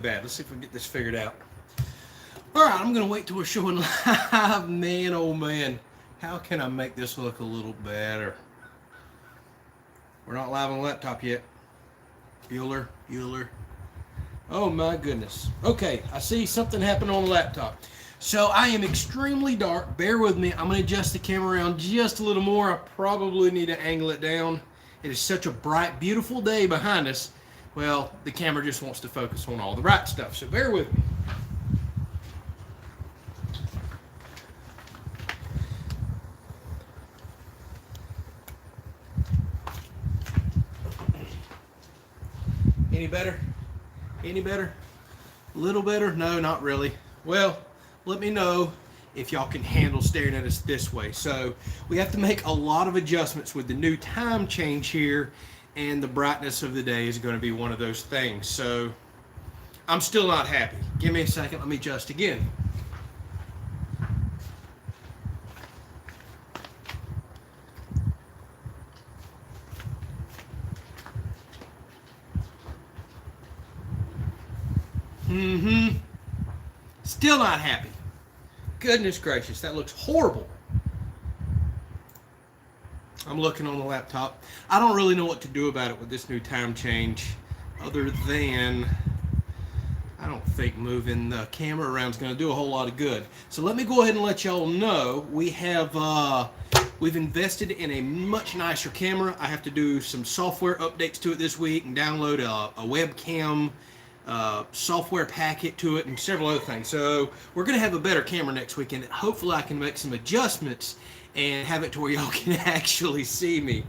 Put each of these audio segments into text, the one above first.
bad. Let's see if we can get this figured out. All right, I'm going to wait till we're showing live. Man, oh man. How can I make this look a little better? We're not live on the laptop yet. Bueller. Oh my goodness. Okay, I see something happened on the laptop. So I am extremely dark. Bear with me. I'm going to adjust the camera around just a little more. I probably need to angle it down. It is such a bright, beautiful day behind us. Well, the camera just wants to focus on all the bright stuff. So bear with me. Any better? Any better? A little better? No, not really. Well, let me know if y'all can handle staring at us this way. So we have to make a lot of adjustments with the new time change here, and the brightness of the day is going to be one of those things. So I'm still not happy. Give me a second. Let me adjust again. Still not happy. Goodness gracious, that looks horrible. I'm looking on the laptop. I don't really know what to do about it with this new time change, other than I don't think moving the camera around is going to do a whole lot of good. So let me go ahead and let y'all know we've invested in a much nicer camera. I have to do some software updates to it this week and download a webcam software packet to it and several other things. So we're going to have a better camera next week, and hopefully I can make some adjustments and have it to where y'all can actually see me.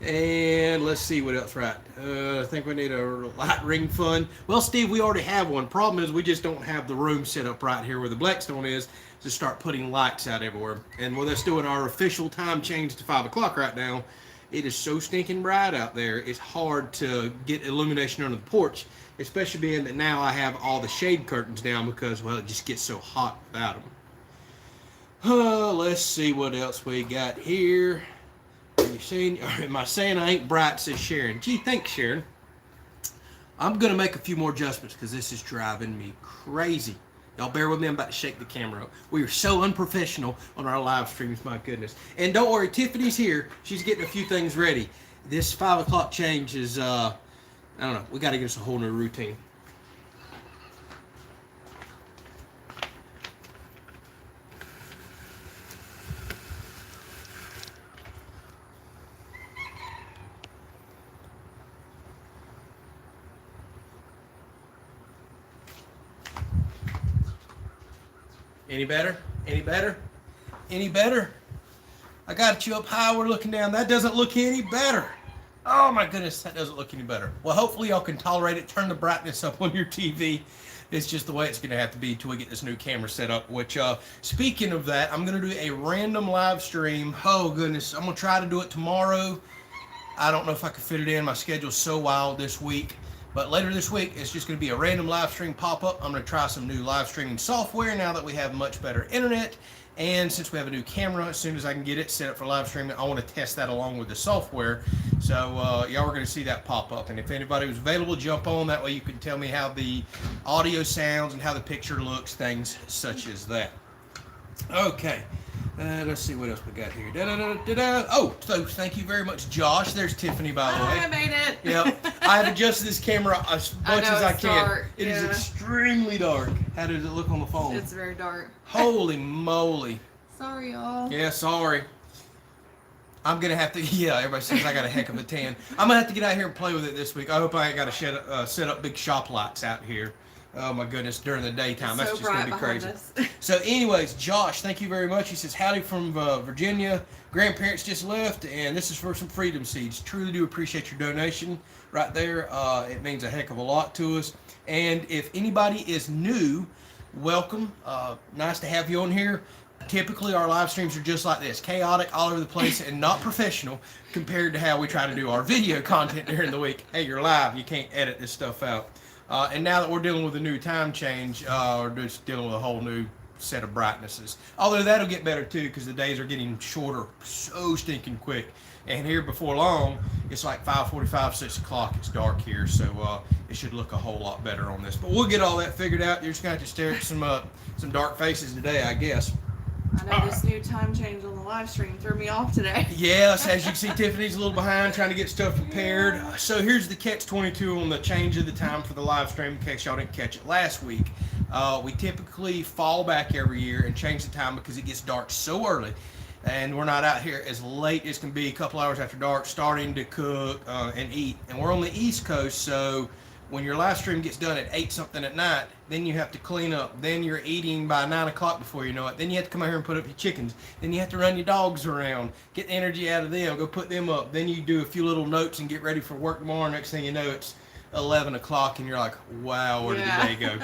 And let's see what else. Right, I think we need a light ring fund. Well, Steve, we already have one. Problem is we just don't have the room set up right here where the Blackstone is to start putting lights out everywhere. And with us doing our official time change to 5 o'clock right now, it is so stinking bright out there. It's hard to get illumination under the porch, especially being that now I have all the shade curtains down because, well, it just gets so hot without them. Let's see what else we got here. Are you saying, or am I saying I ain't bright, says Sharon. Gee, thanks, Sharon. I'm going to make a few more adjustments because this is driving me crazy. Y'all bear with me, I'm about to shake the camera up. We are so unprofessional on our live streams, my goodness. And don't worry, Tiffany's here. She's getting a few things ready. This 5 o'clock change is, I don't know, we got to get us a whole new routine. Any better? Any better? Any better? I got you up high, we're looking down. That doesn't look any better. Oh my goodness, that doesn't look any better. Well, hopefully y'all can tolerate it. Turn the brightness up on your TV. It's just the way it's going to have to be until we get this new camera set up, which, speaking of that, I'm going to do a random live stream. Oh goodness, I'm going to try to do it tomorrow. I don't know if I can fit it in. My schedule's so wild this week. But later this week, it's just going to be a random live stream pop-up. I'm going to try some new live streaming software now that we have much better internet. And since we have a new camera, as soon as I can get it set up for live streaming, I want to test that along with the software. So y'all are going to see that pop up. And if anybody was available, jump on. That way you can tell me how the audio sounds and how the picture looks, things such as that. Okay. Let's see what else we got here. Oh, so thank you very much, Josh. There's Tiffany, by the way. I made it. Yep. I have adjusted this camera as much as I can. Dark. It is extremely dark. How does it look on the phone? It's very dark. Holy moly. Sorry, y'all. Yeah, sorry. I'm going to have to, yeah, everybody says I got a heck of a tan. I'm going to have to get out here and play with it this week. I hope I ain't got to set up big shop lights out here. Oh my goodness, during the daytime. That's so just going to be crazy. Us. So anyways, Josh, thank you very much. He says, howdy from Virginia. Grandparents just left, and this is for some freedom seeds. Truly do appreciate your donation right there. It means a heck of a lot to us. And if anybody is new, welcome. Nice to have you on here. Typically, our live streams are just like this, chaotic, all over the place, and not professional compared to how we try to do our video content during the week. Hey, you're live. You can't edit this stuff out. And now that we're dealing with a new time change, we're just dealing with a whole new set of brightnesses. Although that'll get better too, because the days are getting shorter so stinking quick. And here before long, it's like 5:45, 6 o'clock. It's dark here, so it should look a whole lot better on this. But we'll get all that figured out. You're just going to have to stare at some dark faces today, I guess. I know this new time change on the live stream threw me off today. Yes, as you can see, Tiffany's a little behind trying to get stuff prepared. Yeah. So here's the catch-22 on the change of the time for the live stream in case y'all didn't catch it last week. We typically fall back every year and change the time because it gets dark so early. And we're not out here as late as can be, a couple hours after dark, starting to cook and eat. And we're on the East Coast, so when your live stream gets done at 8 something at night, then you have to clean up. Then you're eating by 9 o'clock before you know it. Then you have to come out here and put up your chickens. Then you have to run your dogs around, get the energy out of them, go put them up. Then you do a few little notes and get ready for work tomorrow. Next thing you know, it's 11 o'clock and you're like, wow, where did the day go?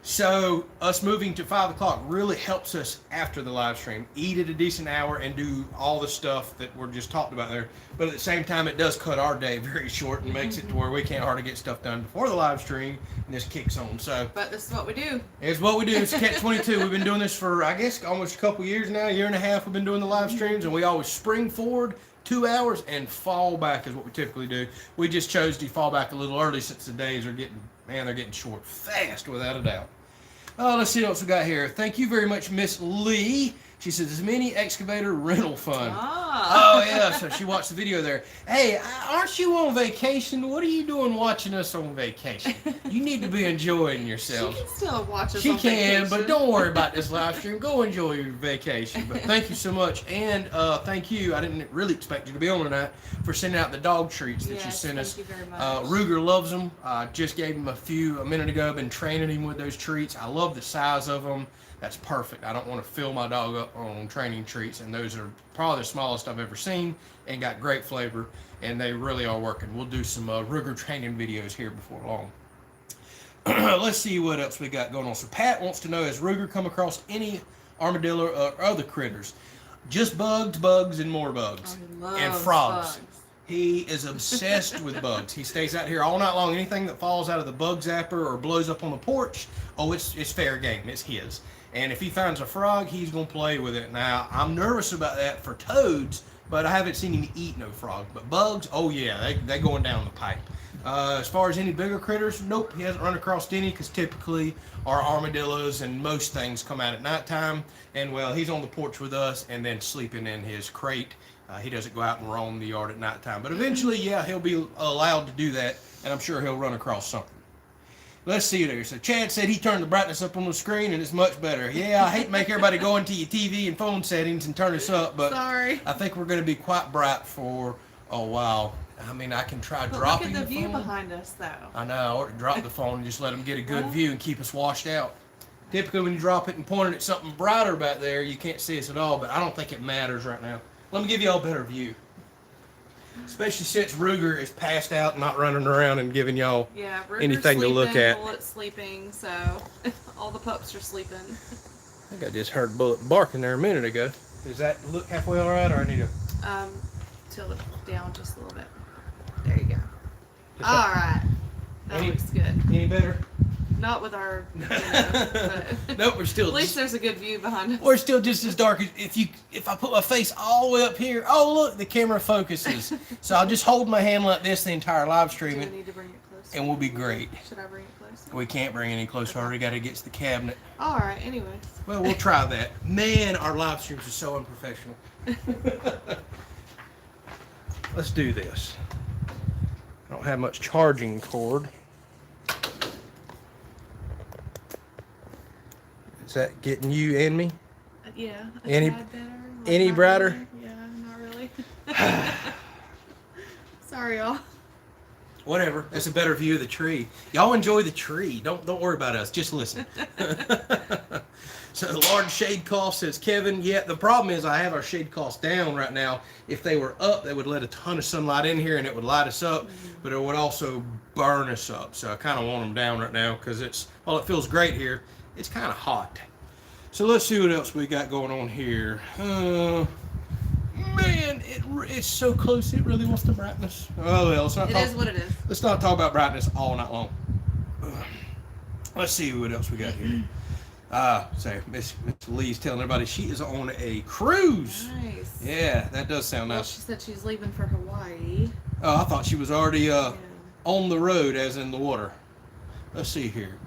So us moving to 5 o'clock really helps us after the live stream eat at a decent hour and do all the stuff that we're just talking about there. But at the same time, it does cut our day very short and makes it to where we can't hardly get stuff done before the live stream, and this kicks on. So, But this is what we do. it's what we do. It's Catch-22. We've been doing this for, I guess, almost a couple years now, a year and a half we've been doing the live streams, and we always spring forward 2 hours and fall back is what we typically do. We just chose to fall back a little early since the days are getting, man, they're getting short fast without a doubt. Let's see what else we got here. Thank you very much, Miss Lee. She says, is mini excavator rental fun? Oh, yeah, so she watched the video there. Hey, aren't you on vacation? What are you doing watching us on vacation? You need to be enjoying yourself. She can still watch us She on can, vacation. but don't worry about this live stream. Go enjoy your vacation. But thank you so much. And thank you. I didn't really expect you to be on tonight for sending out the dog treats that you sent us. Thank you very much. Ruger loves them. Just gave him a minute ago. Been training him with those treats. I love the size of them. That's perfect. I don't want to fill my dog up on training treats, and those are probably the smallest I've ever seen and got great flavor, and they really are working. We'll do some Ruger training videos here before long. Let's see what else we got going on. So Pat wants to know, has Ruger come across any armadillo or other critters? Just bugs, and more bugs. And frogs. Bugs. He is obsessed with bugs. He stays out here all night long. Anything that falls out of the bug zapper or blows up on the porch, it's fair game. It's his. And if he finds a frog, he's going to play with it. Now, I'm nervous about that for toads, but I haven't seen him eat no frog. But bugs, oh yeah, they're going down the pipe. As far as any bigger critters, nope, he hasn't run across any, because typically our armadillos and most things come out at nighttime. And well, he's on the porch with us and then sleeping in his crate. He doesn't go out and roam the yard at nighttime. But eventually, yeah, he'll be allowed to do that, and I'm sure he'll run across something. Let's see there. So Chad said he turned the brightness up on the screen and it's much better. Yeah, I hate to make everybody go into your TV and phone settings and turn this up, but sorry. I think we're going to be quite bright for a while. I mean, I can try dropping the phone. Look at the view behind us, though. I know. I ought to drop the phone and just let them get a good view and keep us washed out. Typically, when you drop it and point it at something brighter back there, you can't see us at all, but I don't think it matters right now. Let me give you all a better view. Especially since Ruger is passed out and not running around and giving y'all anything to look at. Bullet's sleeping, so all the pups are sleeping. I think I just heard Bullet barking there a minute ago. Does that look halfway all right, or I need to? Tilt it down just a little bit. There you go. All right. That looks good. Any better? Not with our, but Nope, we're still. At least there's a good view behind us. We're still just as dark as if I put my face all the way up here. Oh look, the camera focuses. So I'll just hold my hand like this the entire live stream, Do I need to bring it closer? and we'll be great. Should I bring it closer? We can't bring it any closer. I already got it against the cabinet. All right. Anyways. Well, we'll try that. Man, our live streams are so unprofessional. Let's do this. I don't have much charging cord. Is that getting you and me? Yeah. Any tad better, any not brighter? Really. Yeah, not really. Sorry, y'all. Whatever. That's a better view of the tree. Y'all enjoy the tree. Don't worry about us. Just listen. So large shade cloth, says Kevin. Yeah, the problem is I have our shade cloths down right now. If they were up, they would let a ton of sunlight in here and it would light us up, but it would also burn us up. So I kind of want them down right now because while it feels great here, it's kind of hot. So let's see what else we got going on here. Man, it's so close. It really wants the brightness. Oh well, It is what it is. Let's not talk about brightness all night long. Let's see what else we got here. So Miss Lee's telling everybody she is on a cruise. Nice. Yeah, that does sound Well, nice. she said she's leaving for Hawaii. Oh, I thought she was already on the road, as in the water. Let's see here.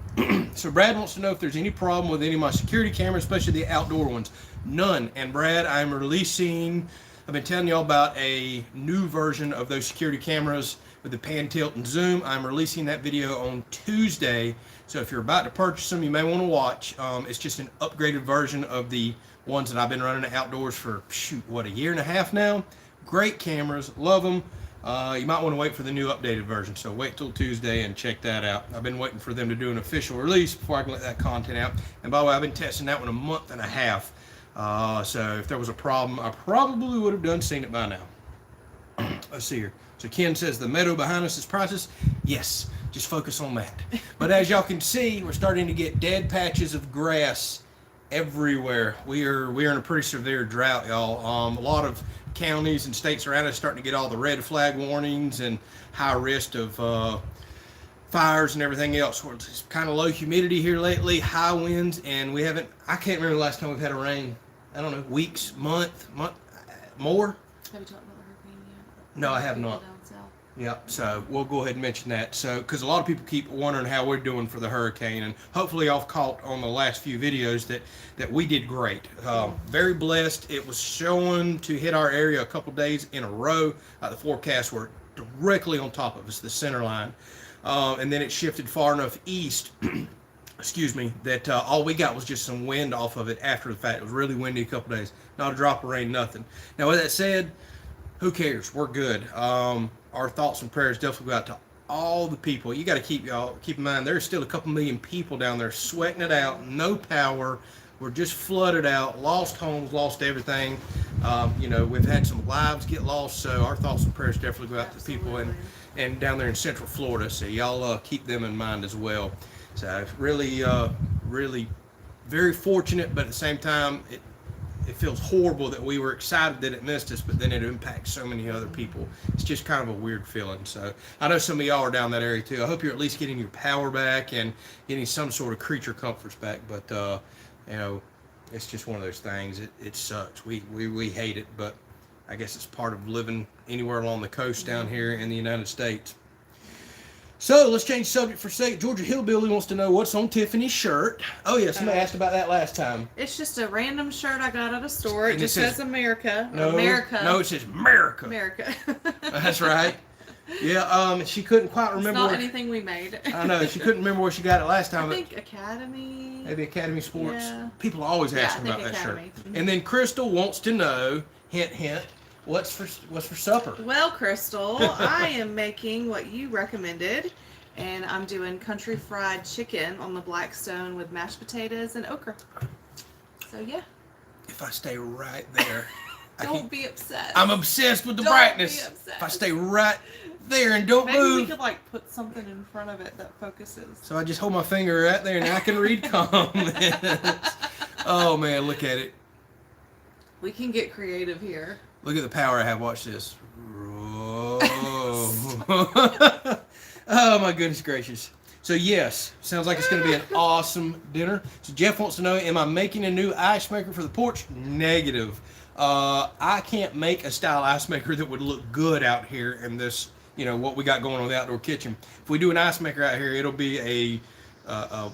So Brad wants to know if there's any problem with any of my security cameras, especially the outdoor ones. None. And Brad, I've been telling y'all about a new version of those security cameras with the pan, tilt, and zoom. I'm releasing that video on Tuesday. So if you're about to purchase them, you may want to watch. It's just an upgraded version of the ones that I've been running outdoors for, a year and a half now. Great cameras. Love them. You might want to wait for the new updated version. So wait till Tuesday and check that out. I've been waiting for them to do an official release before I can let that content out. And by the way, I've been testing that one a month and a half. So if there was a problem, I probably would have seen it by now. Let's see here. So Ken says the meadow behind us is priceless. Yes, just focus on that. But as y'all can see, we're starting to get dead patches of grass everywhere. We are in a pretty severe drought, y'all. A lot of counties and states around us starting to get all the red flag warnings and high risk of fires and everything else. It's kind of low humidity here lately, high winds, and I can't remember the last time we've had a rain. I don't know, weeks, month, more. Have you talked about the hurricane yet? No, I have not. Yep, so we'll go ahead and mention that. So, because a lot of people keep wondering how we're doing for the hurricane, and hopefully y'all caught on the last few videos that we did great. Very blessed. It was showing to hit our area a couple days in a row. The forecasts were directly on top of us, the center line. And then it shifted far enough east, excuse me, that all we got was just some wind off of it after the fact. It was really windy a couple days. Not a drop of rain, nothing. Now, with that said, who cares? We're good. Our thoughts and prayers definitely go out to all the people. You got to keep in mind, there's still a couple million people down there sweating it out, no power. We're just flooded out, lost homes, lost everything. We've had some lives get lost, so our thoughts and prayers definitely go out to people and down there in Central Florida. So y'all keep them in mind as well. So really, really very fortunate, but at the same time, it feels horrible that we were excited that it missed us, but then it impacts so many other people. It's just kind of a weird feeling. So I know some of y'all are down that area too. I hope you're at least getting your power back and getting some sort of creature comforts back. But it's just one of those things. It sucks. We hate it, but I guess it's part of living anywhere along the coast down here in the United States. So let's change subject for a second. Georgia Hillbilly wants to know what's on Tiffany's shirt. Oh yeah, somebody asked about that last time. It's just a random shirt I got at a store. It just says America. No, America. No, it says America. America. That's right. Yeah, she couldn't quite remember. It's not anything we made. I know, she couldn't remember where she got it last time. I think Academy. Maybe Academy Sports. Yeah. People are always asking about that shirt. Mm-hmm. And then Crystal wants to know, hint, hint, what's for supper? Well, Crystal, I am making what you recommended, and I'm doing country fried chicken on the Blackstone with mashed potatoes and okra. So yeah. If I stay right there. Don't be obsessed. I'm obsessed with the brightness. If I stay right there and don't move. Maybe we could put something in front of it that focuses. So I just hold my finger right there and I can read comments. Oh man, look at it. We can get creative here. Look at the power I have. Watch this. Oh my goodness gracious. So yes, sounds like it's going to be an awesome dinner. So Jeff wants to know, am I making a new ice maker for the porch? Negative. I can't make a style ice maker that would look good out here in this, what we got going on with the outdoor kitchen. If we do an ice maker out here, it'll be a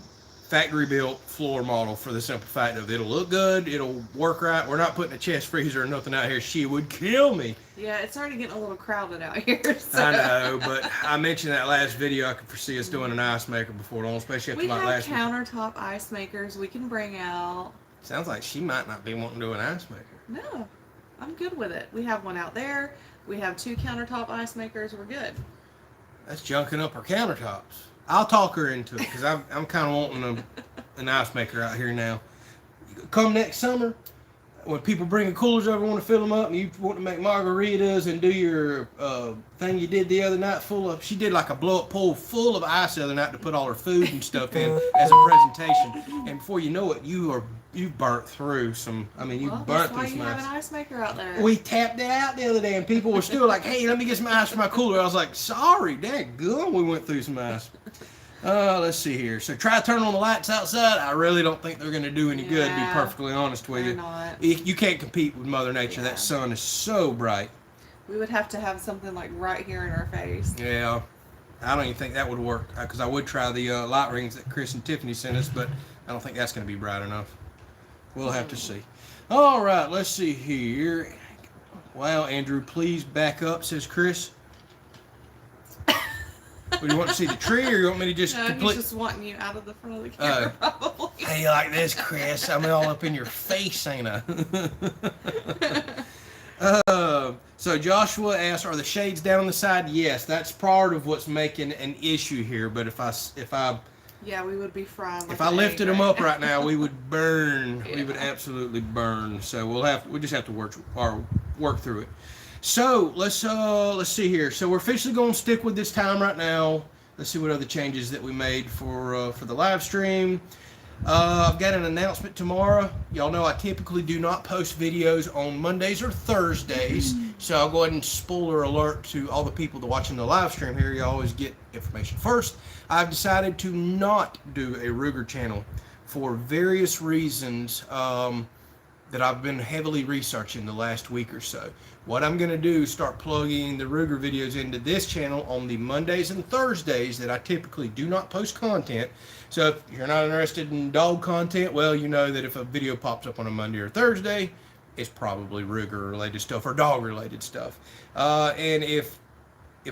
factory built floor model for the simple fact of it'll look good, it'll work right. We're not putting a chest freezer or nothing out here. She would kill me. Yeah, it's already getting a little crowded out here. So. I know, but I mentioned that last video. I could foresee us doing an ice maker before long, especially after my last. We have countertop ice makers we can bring out. Sounds like she might not be wanting to do an ice maker. No, I'm good with it. We have one out there. We have 2 countertop ice makers. We're good. That's junking up her countertops. I'll talk her into it because I'm kind of wanting an ice maker out here now. Come next summer, when people bring coolers over, want to fill them up, and you want to make margaritas and do your thing you did the other night she did like a blow-up pool full of ice the other night to put all her food and stuff in as a presentation. And before you know it, you burnt through some. I mean, burnt through some ice. That's why you have an ice maker out there. We tapped it out the other day, and people were still like, "Hey, let me get some ice for my cooler." I was like, "Sorry, dadgum, we went through some ice." Let's see here. So try turning on the lights outside. I really don't think they're going to do any good, to be perfectly honest with you. Not. You can't compete with Mother Nature. Yeah. That sun is so bright. We would have to have something like right here in our face. Yeah. I don't even think that would work, because I would try the light rings that Chris and Tiffany sent us, but I don't think that's going to be bright enough. We'll have to see. All right, let's see here. Wow, Andrew, please back up, says Chris. Do you want to see the tree, or you want me to just he's just wanting you out of the front of the camera, probably. How you like this, Chris? I'm all up in your face, ain't I? So Joshua asks, are the shades down on the side? Yes, that's part of what's making an issue here. But if I yeah, we would be frying. Like if I lifted them up right now, we would burn. Yeah. We would absolutely burn. So we just have to work through it. So let's see here. So we're officially going to stick with this time right now. Let's see what other changes that we made for the live stream. I've got an announcement tomorrow. Y'all know I typically do not post videos on Mondays or Thursdays, so I'll go ahead and spoiler alert to all the people that are watching the live stream here. You always get information first. I've decided to not do a Ruger channel for various reasons that I've been heavily researching the last week or so. What I'm going to do is start plugging the Ruger videos into this channel on the Mondays and Thursdays that I typically do not post content. So if you're not interested in dog content, well, you know that if a video pops up on a Monday or Thursday, it's probably Ruger related stuff or dog related stuff. And if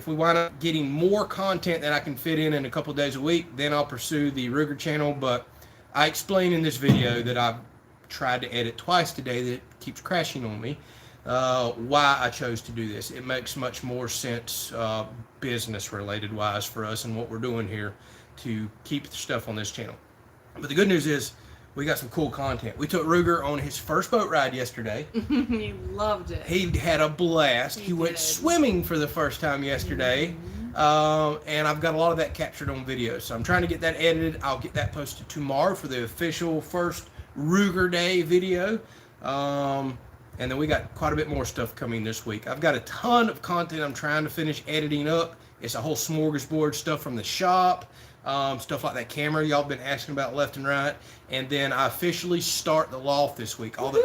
we wind up getting more content that I can fit in a couple of days a week, then I'll pursue the Ruger channel. But I explain in this video that I've tried to edit twice today that keeps crashing on me. Why I chose to do this. It makes much more sense business related wise for us and what we're doing here to keep the stuff on this channel. But the good news is we got some cool content. We took Ruger on his first boat ride yesterday. He loved it. He had a blast. He went swimming for the first time yesterday. And I've got a lot of that captured on video. So I'm trying to get that edited. I'll get that posted tomorrow for the official first Ruger Day video. And then we got quite a bit more stuff coming this week. I've got a ton of content I'm trying to finish editing up. It's a whole smorgasbord, stuff from the shop, stuff like that camera y'all been asking about left and right. And then I officially start the loft this week. Although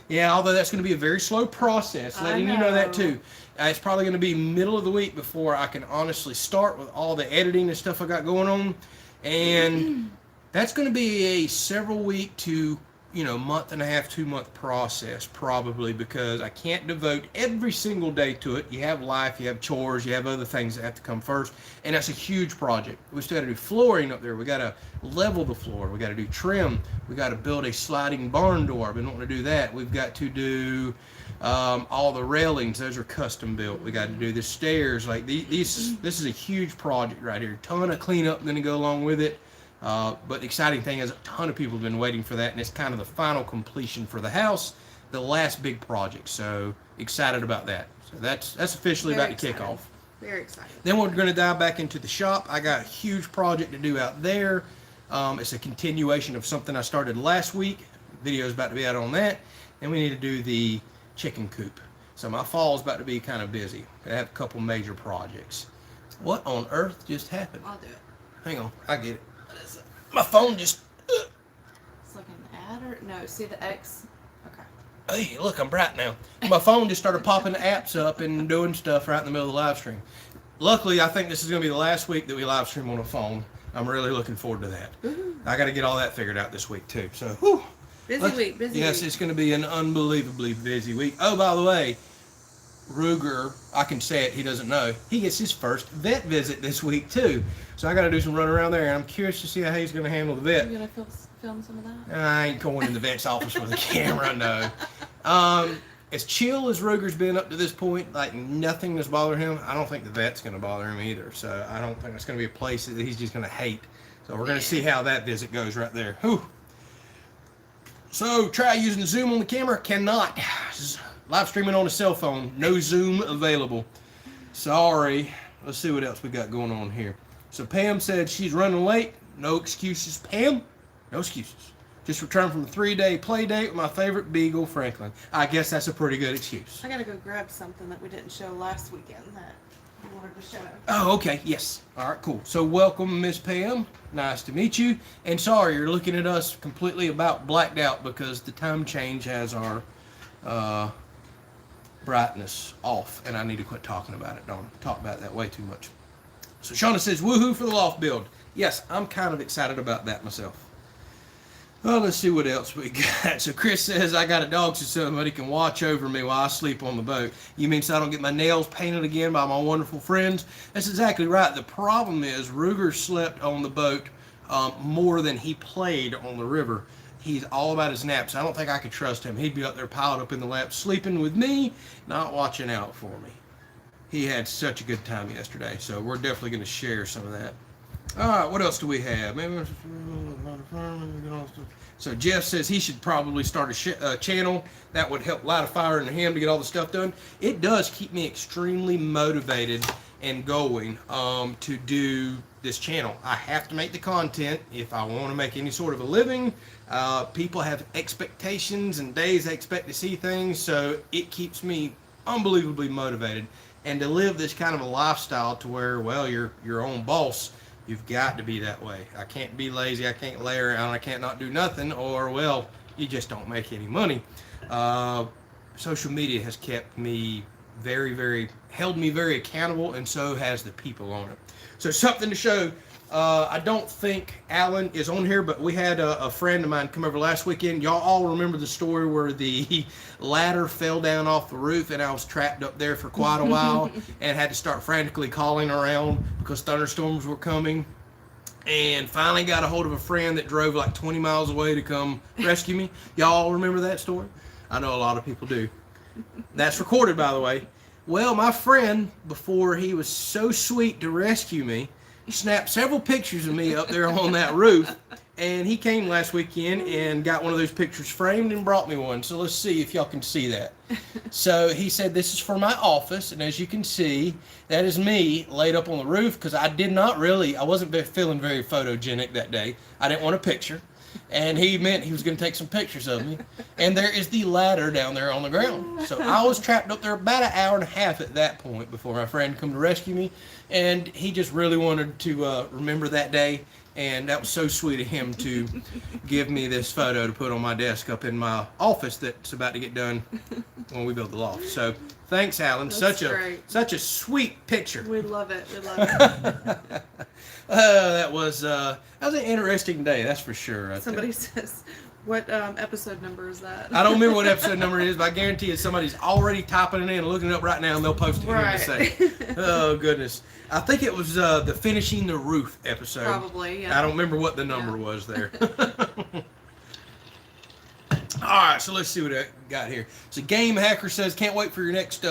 that's going to be a very slow process, letting you know that too. It's probably going to be middle of the week before I can honestly start with all the editing and stuff I got going on. And that's going to be a several week to month and a half, 2 month process probably, because I can't devote every single day to it. You have life, you have chores, you have other things that have to come first, and that's a huge project. We still got to do flooring up there. We got to level the floor. We got to do trim. We got to build a sliding barn door. I've been wanting to do that. We've got to do all the railings. Those are custom built. We got to do the stairs. Like this is a huge project right here. Ton of cleanup going to go along with it. But the exciting thing is a ton of people have been waiting for that, and it's kind of the final completion for the house, the last big project. So excited about that. So that's officially about to kick off. Very excited. Then we're going to dive back into the shop. I got a huge project to do out there. It's a continuation of something I started last week. Video's about to be out on that. Then we need to do the chicken coop. So my fall is about to be kind of busy. I have a couple major projects. What on earth just happened? I'll do it. Hang on, I get it. My phone just... It's like an ad or... No, see the X? Okay. Hey, look, I'm bright now. My phone just started popping the apps up and doing stuff right in the middle of the live stream. Luckily, I think this is going to be the last week that we live stream on a phone. I'm really looking forward to that. Ooh. I got to get all that figured out this week, too. So, whew. Busy week. Yes, it's going to be an unbelievably busy week. Oh, by the way, Ruger, I can say it, he doesn't know, he gets his first vet visit this week too. So I got to do some running around there, and I'm curious to see how he's going to handle the vet. Are you going to film some of that? I ain't going in the vet's office with a camera, no. As chill as Ruger's been up to this point, like nothing has bothered him, I don't think the vet's going to bother him either. So I don't think it's going to be a place that he's just going to hate. So we're going to see how that visit goes right there. Whew. So try using Zoom on the camera. Cannot. Live streaming on a cell phone. No Zoom available. Sorry. Let's see what else we got going on here. So Pam said she's running late. No excuses, Pam. No excuses. Just returned from a 3-day play date with my favorite beagle, Franklin. I guess that's a pretty good excuse. I gotta go grab something that we didn't show last weekend. I wanted to show. Oh, okay. Yes. All right, cool. So welcome, Miss Pam. Nice to meet you. And sorry, you're looking at us completely about blacked out because the time change has our brightness off, and I need to quit talking about it. Don't talk about it that way too much. So Shauna says, woohoo for the loft build. Yes, I'm kind of excited about that myself. Well, let's see what else we got. So Chris says, I got a dog so somebody can watch over me while I sleep on the boat. You mean so I don't get my nails painted again by my wonderful friends? That's exactly right. The problem is Ruger slept on the boat more than he played on the river. He's all about his naps. I don't think I could trust him. He'd be up there piled up in the lap sleeping with me, not watching out for me. He had such a good time yesterday, so we're definitely going to share some of that. All right, what else do we have? So Jeff says he should probably start a channel that would help light a fire in him to get all the stuff done. It does keep me extremely motivated and going to do this channel. I have to make the content if I want to make any sort of a living. People have expectations and days they expect to see things, so it keeps me unbelievably motivated. And to live this kind of a lifestyle to where, well, you're your own boss. You've got to be that way. I can't be lazy. I can't lay around. I can't not do nothing. Or, well, you just don't make any money. Social media has kept me held me very accountable, and so has the people on it. So something to show. I don't think Alan is on here, but we had a friend of mine come over last weekend. Y'all all remember the story where the ladder fell down off the roof and I was trapped up there for quite a while and had to start frantically calling around because thunderstorms were coming, and finally got a hold of a friend that drove like 20 miles away to come rescue me. Y'all remember that story? I know a lot of people do. That's recorded, by the way. Well, my friend, before he was so sweet to rescue me, snapped several pictures of me up there on that roof, and he came last weekend and got one of those pictures framed and brought me one. So let's see if y'all can see that. So he said this is for my office, and as you can see, that is me laid up on the roof because I wasn't feeling very photogenic that day. I didn't want a picture, and he meant he was going to take some pictures of me. And there is the ladder down there on the ground. So I was trapped up there about an hour and a half at that point before my friend come to rescue me. And he just really wanted to remember that day. And that was so sweet of him to give me this photo to put on my desk up in my office that's about to get done when we build the loft. So thanks, Alan. That's such a sweet picture. We love it. We love it. That was an interesting day, that's for sure. Somebody says, what episode number is that? I don't remember what episode number it is, but I guarantee you somebody's already typing it in and looking it up right now, and they'll post it here in a second. Oh, goodness. I think it was the Finishing the Roof episode. Probably, yeah. I don't remember what the number was there. All right, so let's see what I got here. So Game Hacker says, can't wait for your next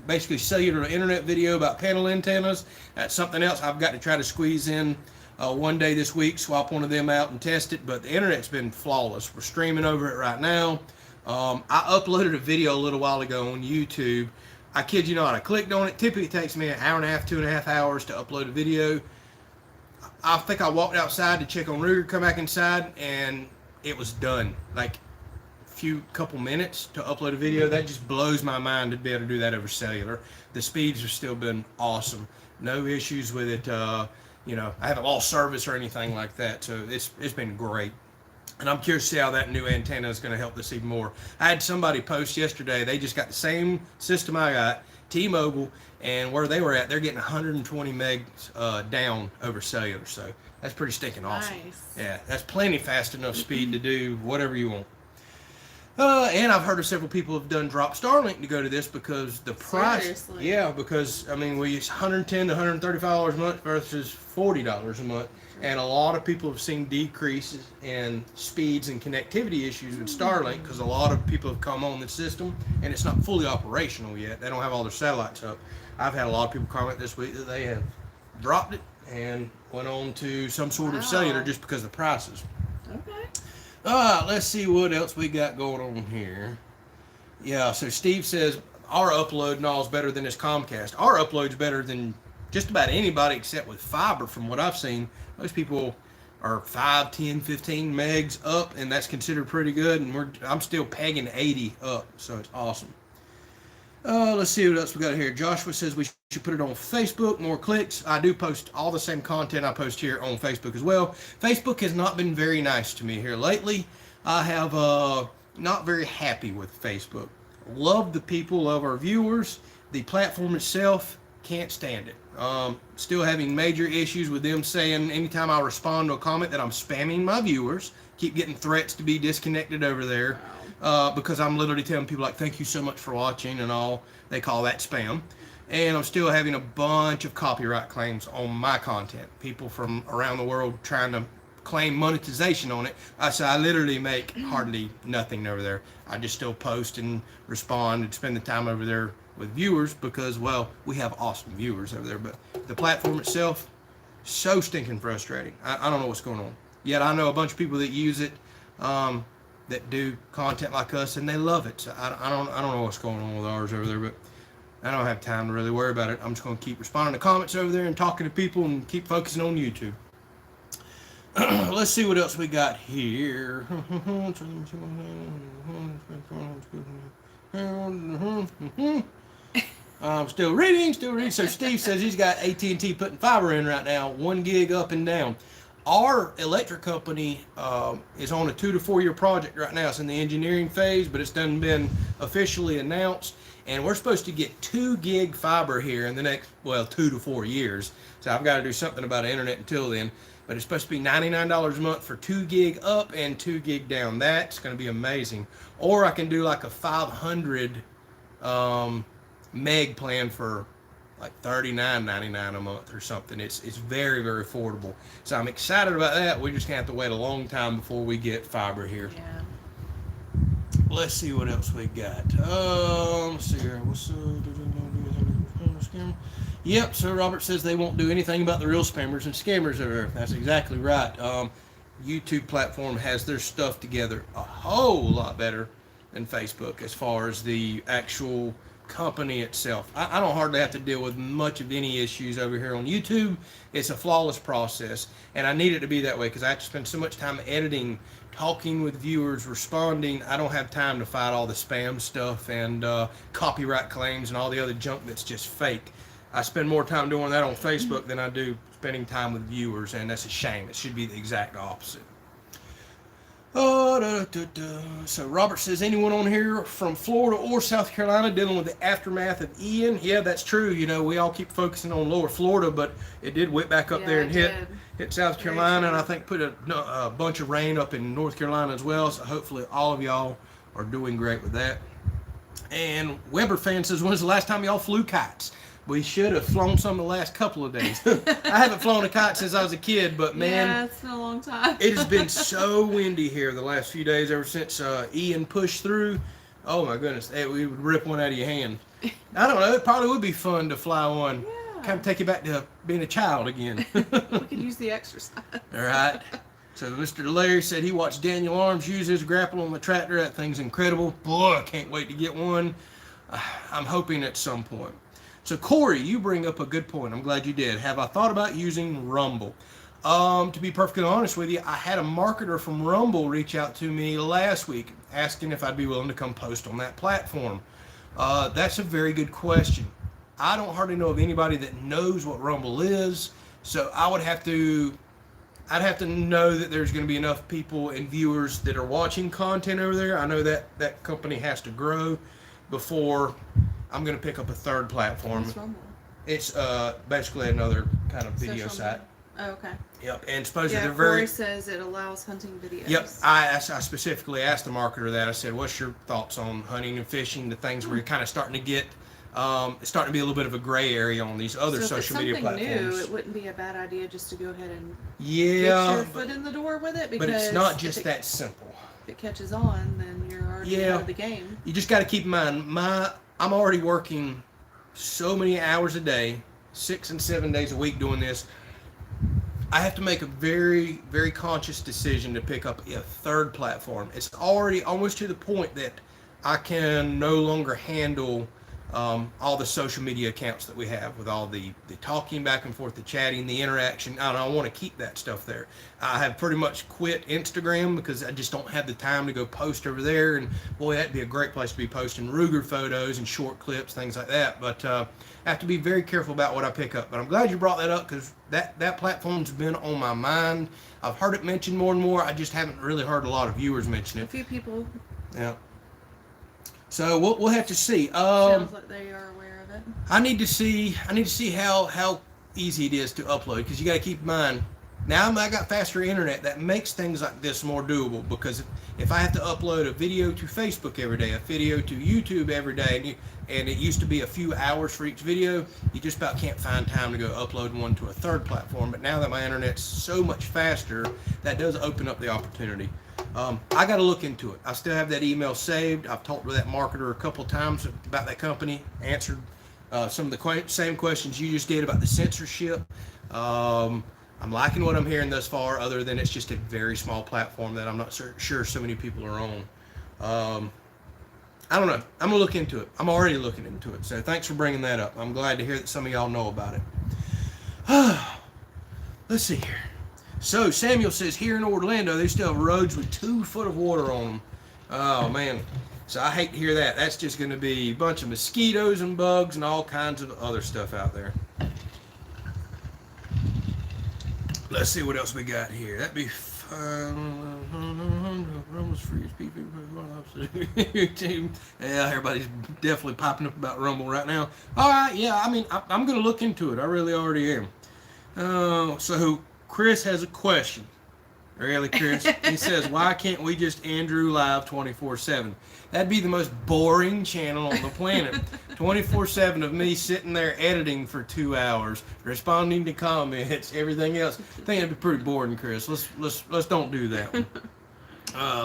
basically cellular internet video about panel antennas. That's something else I've got to try to squeeze in one day this week, swap one of them out and test it, but the internet's been flawless. We're streaming over it right now. I uploaded a video a little while ago on YouTube. I kid you not, I clicked on it. Typically it takes me an hour and a half, 2.5 hours to upload a video. I think I walked outside to check on Ruger, come back inside, and it was done. Like couple minutes to upload a video. That just blows my mind to be able to do that over cellular. The speeds have still been awesome. No issues with it. I haven't lost service or anything like that. So it's been great. And I'm curious to see how that new antenna is going to help this even more. I had somebody post yesterday. They just got the same system I got, T-Mobile, and where they were at, they're getting 120 megs down over cellular. So that's pretty stinking awesome. Nice. Yeah, that's plenty fast enough speed to do whatever you want. And I've heard of several people have done drop Starlink to go to this because the price. Seriously? Yeah, because we use $110 to $135 a month versus $40 a month, and a lot of people have seen decreases in speeds and connectivity issues with Starlink because a lot of people have come on the system and it's not fully operational yet. They don't have all their satellites up. I've had a lot of people comment this week that they have dropped it and went on to some sort of cellular just because of the prices. Okay. Let's see what else we got going on here. Yeah, so Steve says our upload and all is better than his Comcast. Our upload's better than just about anybody except with fiber from what I've seen. Most people are 5, 10, 15 megs up, and that's considered pretty good, and I'm still pegging 80 up, so it's awesome. Let's see what else we got here. Joshua says we should put it on Facebook, more clicks. I do post all the same content I post here on Facebook as well. Facebook has not been very nice to me here lately. I have not very happy with Facebook. Love the people, love our viewers. The platform itself, can't stand it. Still having major issues with them saying anytime I respond to a comment that I'm spamming my viewers. Keep getting threats to be disconnected over there because I'm literally telling people like, thank you so much for watching and all. They call that spam. And I'm still having a bunch of copyright claims on my content. People from around the world trying to claim monetization on it. So I literally make hardly nothing over there. I just still post and respond and spend the time over there with viewers because, well, we have awesome viewers over there. But the platform itself, so stinking frustrating. I don't know what's going on. Yet I know a bunch of people that use it that do content like us, and they love it. So I don't know what's going on with ours over there, but I don't have time to really worry about it. I'm just going to keep responding to comments over there and talking to people and keep focusing on YouTube. Let's see what else we got here. I'm still reading. So Steve says he's got AT&T putting fiber in right now, 1 gig up and down. Our electric company is on a 2 to 4 year project right now. It's in the engineering phase, but it's done been officially announced. And we're supposed to get 2 gig fiber here in the next, 2 to 4 years. So I've got to do something about the internet until then. But it's supposed to be $99 a month for 2 gig up and 2 gig down. That's going to be amazing. Or I can do like a 500 meg plan for like $39.99 a month or something. It's very, very affordable. So I'm excited about that. We're just going to have to wait a long time before we get fiber here. Yeah. Let's see what else we got. Let's see here. Yep, so Robert says they won't do anything about the real spammers and scammers over there. That's exactly right. YouTube platform has their stuff together a whole lot better than Facebook as far as the actual company itself. I don't hardly have to deal with much of any issues over here on YouTube. It's a flawless process, and I need it to be that way because I have to spend so much time editing, talking with viewers, responding. I don't have time to fight all the spam stuff and copyright claims and all the other junk that's just fake. I spend more time doing that on Facebook than I do spending time with viewers, and that's a shame. It should be the exact opposite. So Robert says, anyone on here from Florida or South Carolina dealing with the aftermath of Ian? Yeah, that's true. You know, we all keep focusing on lower Florida, but it did whip back up there and hit South Carolina, and I think put a bunch of rain up in North Carolina as well. So hopefully all of y'all are doing great with that. And Weber fan says, when's the last time y'all flew kites? We should have flown some the last couple of days. I haven't flown a kite since I was a kid, but man, yeah, it's been a long time. It has been so windy here the last few days ever since Ian pushed through. Oh my goodness, we would rip one out of your hand. I don't know, it probably would be fun to fly one. Yeah. Kind of take you back to being a child again. We could use the exercise. All right. So Mr. Larry said he watched Daniel Arms use his grapple on the tractor. That thing's incredible. Boy, I can't wait to get one. I'm hoping at some point. So Corey, you bring up a good point. I'm glad you did. Have I thought about using Rumble? To be perfectly honest with you, I had a marketer from Rumble reach out to me last week asking if I'd be willing to come post on that platform. That's a very good question. I don't hardly know of anybody that knows what Rumble is, so I'd have to know that there's going to be enough people and viewers that are watching content over there. I know that that company has to grow before I'm going to pick up a third platform. What's Rumble? It's basically another kind of video site. Oh, okay. Yep, and supposedly they're Corey very... says it allows hunting videos. Yep, I specifically asked the marketer that. I said, what's your thoughts on hunting and fishing, the things where you're kind of starting to get, it's starting to be a little bit of a gray area on these other social media platforms. If it's something new, it wouldn't be a bad idea just to go ahead and get your foot in the door with it. Because but it's not just that simple. If it catches on, then you're already out of the game. You just got to keep in mind, I'm already working so many hours a day, 6 and 7 days a week doing this. I have to make a very, very conscious decision to pick up a third platform. It's already almost to the point that I can no longer handle all the social media accounts that we have with all the talking back and forth, the chatting, the interaction. I want to keep that stuff there. I have pretty much quit Instagram because I just don't have the time to go post over there. And boy, that'd be a great place to be posting Ruger photos and short clips, things like that. But I have to be very careful about what I pick up. But I'm glad you brought that up because that platform's been on my mind. I've heard it mentioned more and more. I just haven't really heard a lot of viewers mention it. A few people. Yeah. So we'll have to see. Sounds like they are aware of it. I need to see how easy it is to upload, because you got to keep in mind, now I got faster internet, that makes things like this more doable. Because if I have to upload a video to Facebook every day, a video to YouTube every day, and it used to be a few hours for each video, you just about can't find time to go upload one to a third platform. But now that my internet's so much faster, that does open up the opportunity. I got to look into it. I still have that email saved. I've talked with that marketer a couple times about that company, answered some of the same questions you just did about the censorship. I'm liking what I'm hearing thus far, other than it's just a very small platform that I'm not sure so many people are on. I don't know. I'm going to look into it. I'm already looking into it. So thanks for bringing that up. I'm glad to hear that some of y'all know about it. Let's see here. So Samuel says here in Orlando they still have roads with 2 foot of water on them. Oh man, so I hate to hear that. That's just going to be a bunch of mosquitoes and bugs and all kinds of other stuff out there. Let's see what else we got here. That'd be fun. Yeah, everybody's definitely popping up about Rumble right now. All right, yeah, I mean I'm going to look into it. I really already am. So Chris has a question. Really, Chris? He says, why can't we just Andrew live 24/7? That'd be the most boring channel on the planet. 24/7 of me sitting there editing for 2 hours, responding to comments, everything else. I think it'd be pretty boring, Chris. Let's don't do that one.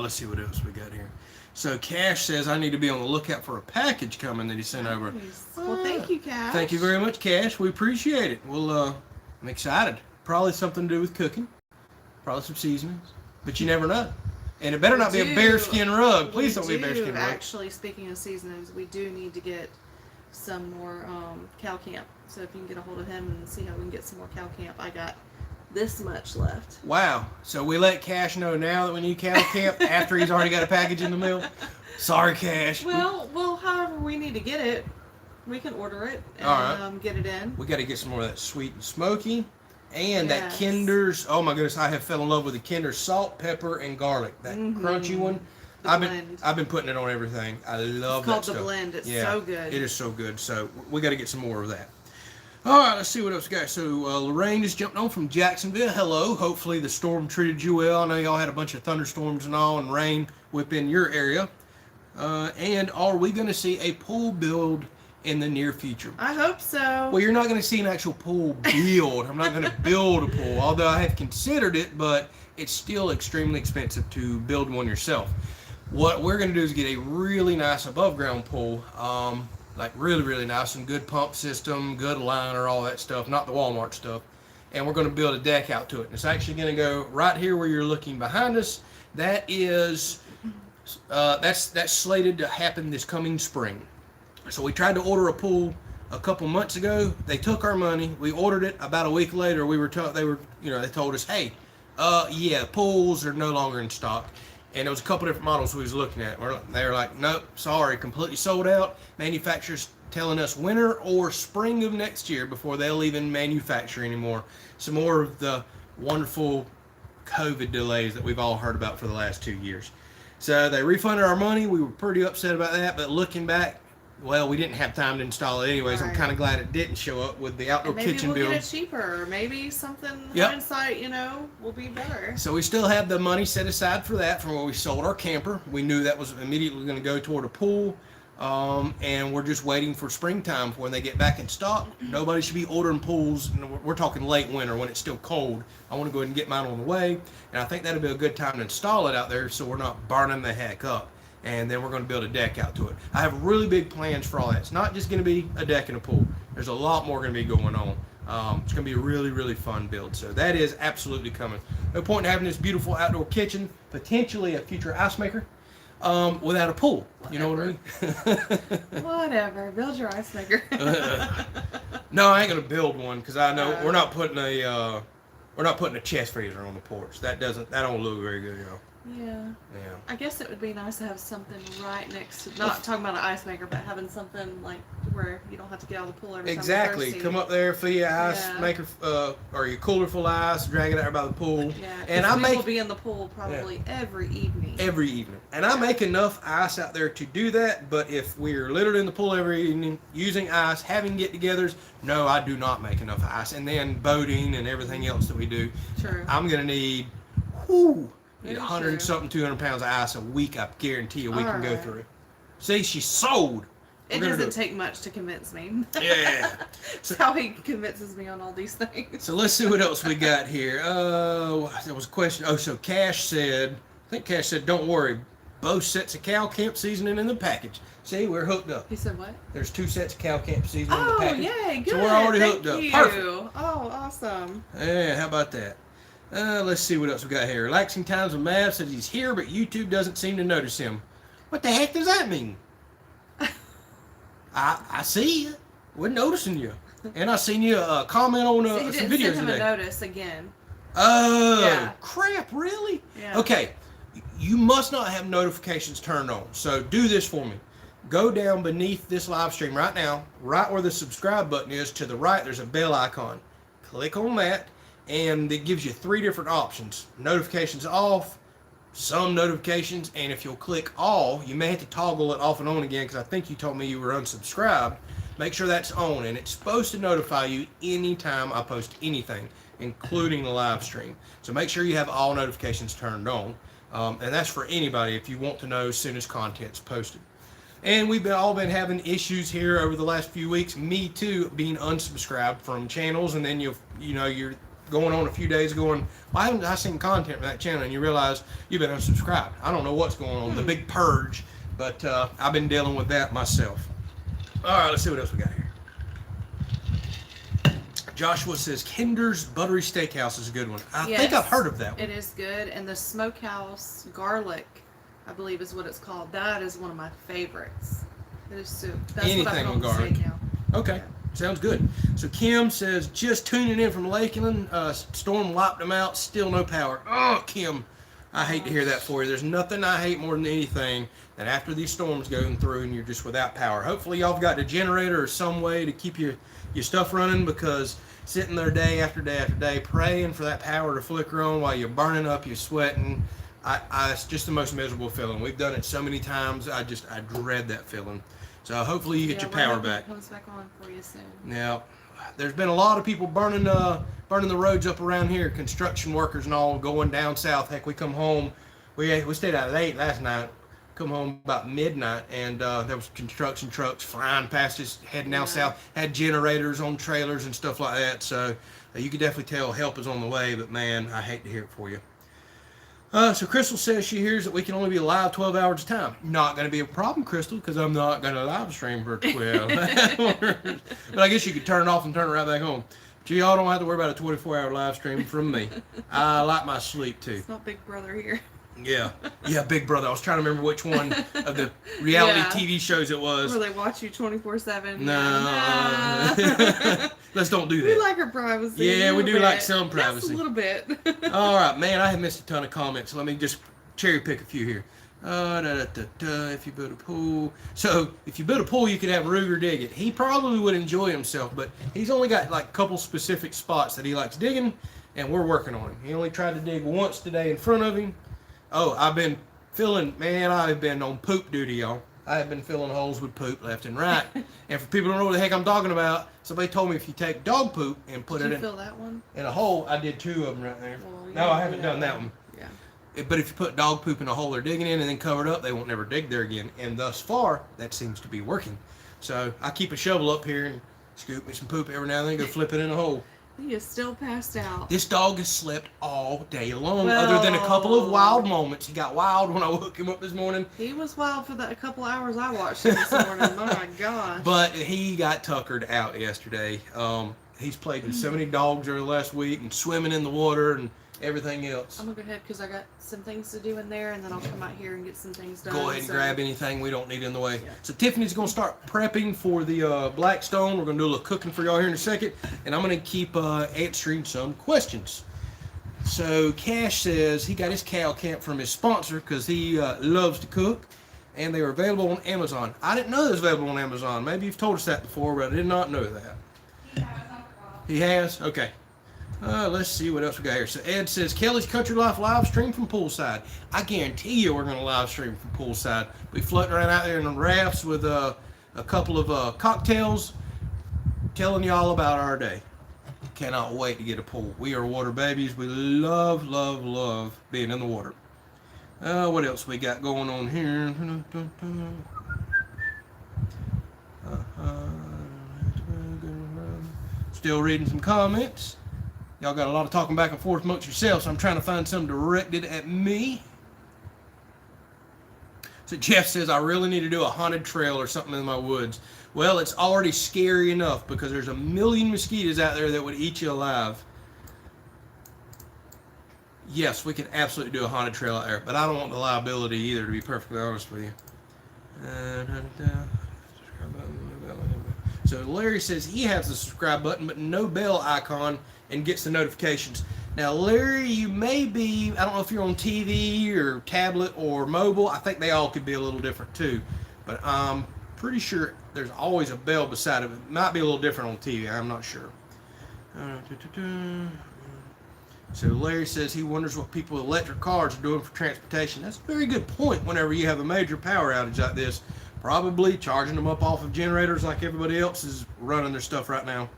Let's see what else we got here. So Cash says I need to be on the lookout for a package coming that he sent over. Well, thank you, Cash. Thank you very much, Cash. We appreciate it. Well, I'm excited. Probably something to do with cooking. Probably some seasonings. But you never know. And it better not be a bearskin rug. Please don't be a bearskin rug. Actually, speaking of seasonings, we do need to get some more cow camp. So if you can get a hold of him and see how we can get some more cow camp. I got this much left. Wow. So we let Cash know now that we need cow camp after he's already got a package in the mail? Sorry, Cash. Well, however we need to get it, we can order it and get it in. We got to get some more of that sweet and smoky. And that Kinder's, oh my goodness, I have fell in love with the Kinder's salt, pepper, and garlic. That crunchy one. I've been putting it on everything. I love that stuff. It's called the blend. It's so good. It is so good. So we got to get some more of that. All right, let's see what else we got. So Lorraine just jumped on from Jacksonville. Hello. Hopefully the storm treated you well. I know y'all had a bunch of thunderstorms and all, and rain whip in your area. And are we going to see a pool build in the near future? I hope so. Well, you're not going to see an actual pool build. I'm not going to build a pool, although I have considered it, but it's still extremely expensive to build one yourself. What we're going to do is get a really nice above ground pool, like really, really nice, and good pump system, good liner, all that stuff, not the Walmart stuff. And we're going to build a deck out to it. And it's actually going to go right here where you're looking behind us. That is, that's slated to happen this coming spring. So we tried to order a pool a couple months ago. They took our money. We ordered it. About a week later, they told us, hey, pools are no longer in stock. And there was a couple different models we was looking at. They were like, nope, sorry, completely sold out. Manufacturers telling us winter or spring of next year before they'll even manufacture anymore. Some more of the wonderful COVID delays that we've all heard about for the last 2 years. So they refunded our money. We were pretty upset about that, but looking back, well, we didn't have time to install it anyways. Right. I'm kind of glad it didn't show up with the outdoor kitchen build. Maybe we'll get it cheaper. Or maybe something hindsight, will be better. So we still have the money set aside for that from when we sold our camper. We knew that was immediately going to go toward a pool. And we're just waiting for springtime when they get back in stock. Nobody should be ordering pools. We're talking late winter when it's still cold. I want to go ahead and get mine on the way. And I think that'll be a good time to install it out there so we're not burning the heck up. And then we're going to build a deck out to it. I have really big plans for all that. It's not just going to be a deck and a pool. There's a lot more going to be going on. It's going to be a really, really fun build. So that is absolutely coming. No point in having this beautiful outdoor kitchen, potentially a future ice maker. Without a pool. You know what I mean? Whatever. Build your ice maker. No, I ain't gonna build one because I know we're not putting a chest freezer on the porch. That don't look very good, y'all. Yeah. Yeah. I guess it would be nice to have something right next to, not talking about an ice maker, but having something like where you don't have to get out of the pool every time. Exactly. Come up there, fill your ice maker, or your cooler full of ice, drag it out by the pool. Yeah. And we will be in the pool probably every evening. Every evening. And I make enough ice out there to do that, but if we're literally in the pool every evening using ice, having get-togethers, no, I do not make enough ice. And then boating and everything else that we do, True. I'm gonna need 100 and something, 200 pounds of ice a week. I guarantee you we can go through. See, she's sold. It doesn't take much to convince me. Yeah. That's how he convinces me on all these things. So let's see what else we got here. There was a question. Oh, so Cash said, don't worry, both sets of cow camp seasoning in the package. See, we're hooked up. He said what? There's 2 sets of cow camp seasoning in the package. Oh, yay, good. So we're already Thank hooked up. you. Perfect. Oh, awesome. Yeah, how about that? Let's see what else we got here. Relaxing Times with Mav says he's here, but YouTube doesn't seem to notice him. What the heck does that mean? I see you. We're noticing you. And I seen you comment on some videos today. He didn't send him a notice again. Oh, crap, really? Yeah. Okay, you must not have notifications turned on. So do this for me. Go down beneath this live stream right now, right where the subscribe button is, to the right, there's a bell icon. Click on that, and it gives you 3 different options. Notifications off, some notifications, and if you'll click all, you may have to toggle it off and on again because I think you told me you were unsubscribed. Make sure that's on, and it's supposed to notify you anytime I post anything, including the live stream. So make sure you have all notifications turned on, and that's for anybody if you want to know as soon as content's posted. And we've all been having issues here over the last few weeks. Me too, being unsubscribed from channels, and then you're going on a few days going, why haven't I seen content from that channel? And you realize you've been unsubscribed. I don't know what's going on, the big purge, but I've been dealing with that myself. All right, let's see what else we got here. Joshua says Kinder's Buttery Steakhouse is a good one. I think I've heard of that one. It is good, and the Smokehouse Garlic, I believe is what it's called. That is one of my favorites. It is soup. That's Anything with garlic. Now. Okay. Sounds good. So Kim says, just tuning in from Lakeland. Storm wiped them out. Still no power. Oh, Kim, I hate to hear that for you. There's nothing I hate more than anything than after these storms going through and you're just without power. Hopefully y'all have got a generator or some way to keep your stuff running, because sitting there day after day after day praying for that power to flicker on while you're burning up, you're sweating. It's just the most miserable feeling. We've done it so many times. I dread that feeling. So hopefully you get your power back. It comes back on for you soon. Now, there's been a lot of people burning the roads up around here. Construction workers and all going down south. Heck, we come home. We stayed out late last night. Come home about midnight, and there was construction trucks flying past us, heading down south. Had generators on trailers and stuff like that. So you could definitely tell help is on the way. But man, I hate to hear it for you. So Crystal says she hears that we can only be live 12 hours at a time. Not going to be a problem, Crystal, because I'm not going to live stream for 12 hours. But I guess you could turn it off and turn it right back on. But y'all don't have to worry about a 24-hour live stream from me. I like my sleep, too. It's not Big Brother here. Yeah, Big Brother. I was trying to remember which one of the reality TV shows it was. Where they watch you 24/7. No. Let's don't do that. We like our privacy. Yeah, we do like some privacy. Just a little bit. All right, man, I have missed a ton of comments. Let me just cherry pick a few here. If you build a pool. So, if you build a pool, you could have Ruger dig it. He probably would enjoy himself, but he's only got like a couple specific spots that he likes digging, and we're working on him. He only tried to dig once today in front of him. Oh, I've been on poop duty, y'all. I have been filling holes with poop left and right. And for people who don't know what the heck I'm talking about, somebody told me if you take dog poop and put it fill that one? In a hole, I did 2 of them right there. Well, No, I haven't done that one. Yeah. But if you put dog poop in a hole they're digging in and then cover it up, they won't never dig there again. And thus far, that seems to be working. So I keep a shovel up here and scoop me some poop every now and then, go flip it in a hole. He is still passed out. This dog has slept all day long, other than a couple of wild moments. He got wild when I woke him up this morning. He was wild for the couple hours I watched him this morning. My gosh. But he got tuckered out yesterday. He's played with so many dogs over the last week and swimming in the water, and everything else. I'm gonna go ahead because I got some things to do in there, and then I'll come out here and get some things done. Go ahead and grab anything we don't need in the way. Yeah. So Tiffany's going to start prepping for the Blackstone. We're going to do a little cooking for y'all here in a second, and I'm going to keep answering some questions. So Cash says he got his cow camp from his sponsor because he loves to cook, and they are available on Amazon. I didn't know they was available on Amazon. Maybe you've told us that before, but I did not know that. He has? Okay. Let's see what else we got here. So Ed says, Kelly's Country Life live stream from poolside. I guarantee you we're going to live stream from poolside. We floating around out there in the rafts with a couple of cocktails, telling you all about our day. Cannot wait to get a pool. We are water babies. We love, love, love being in the water. What else we got going on here? Still reading some comments. Y'all got a lot of talking back and forth amongst yourselves, so I'm trying to find some directed at me. So Jeff says, I really need to do a haunted trail or something in my woods. Well, it's already scary enough because there's a million mosquitoes out there that would eat you alive. Yes, we can absolutely do a haunted trail out there, but I don't want the liability either, to be perfectly honest with you. So Larry says he has the subscribe button, but no bell icon, and gets the notifications. Now, Larry, you may be, I don't know if you're on TV or tablet or mobile. I think they all could be a little different too, but I'm pretty sure there's always a bell beside it. It might be a little different on TV. I'm not sure. So Larry says he wonders what people with electric cars are doing for transportation. That's a very good point. Whenever you have a major power outage like this, probably charging them up off of generators like everybody else is running their stuff right now.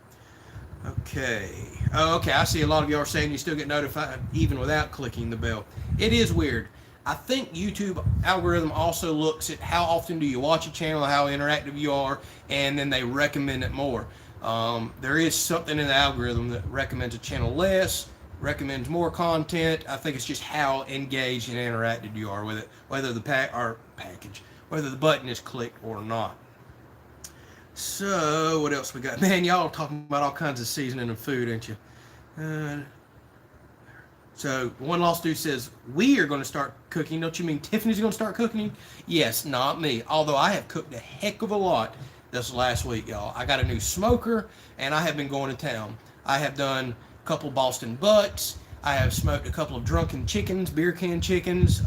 Okay. Oh, okay. I see a lot of y'all are saying you still get notified even without clicking the bell. It is weird. I think YouTube algorithm also looks at how often do you watch a channel, how interactive you are, and then they recommend it more. There is something in the algorithm that recommends a channel less, recommends more content. I think it's just how engaged and interactive you are with it, whether the whether the button is clicked or not. So what else we got? Man, y'all are talking about all kinds of seasoning and food, ain't you? So one lost dude says, we are going to start cooking. Don't you mean Tiffany's going to start cooking? Yes, not me. Although I have cooked a heck of a lot this last week, y'all. I got a new smoker, and I have been going to town. I have done a couple Boston butts. I have smoked a couple of drunken chickens, beer can chickens.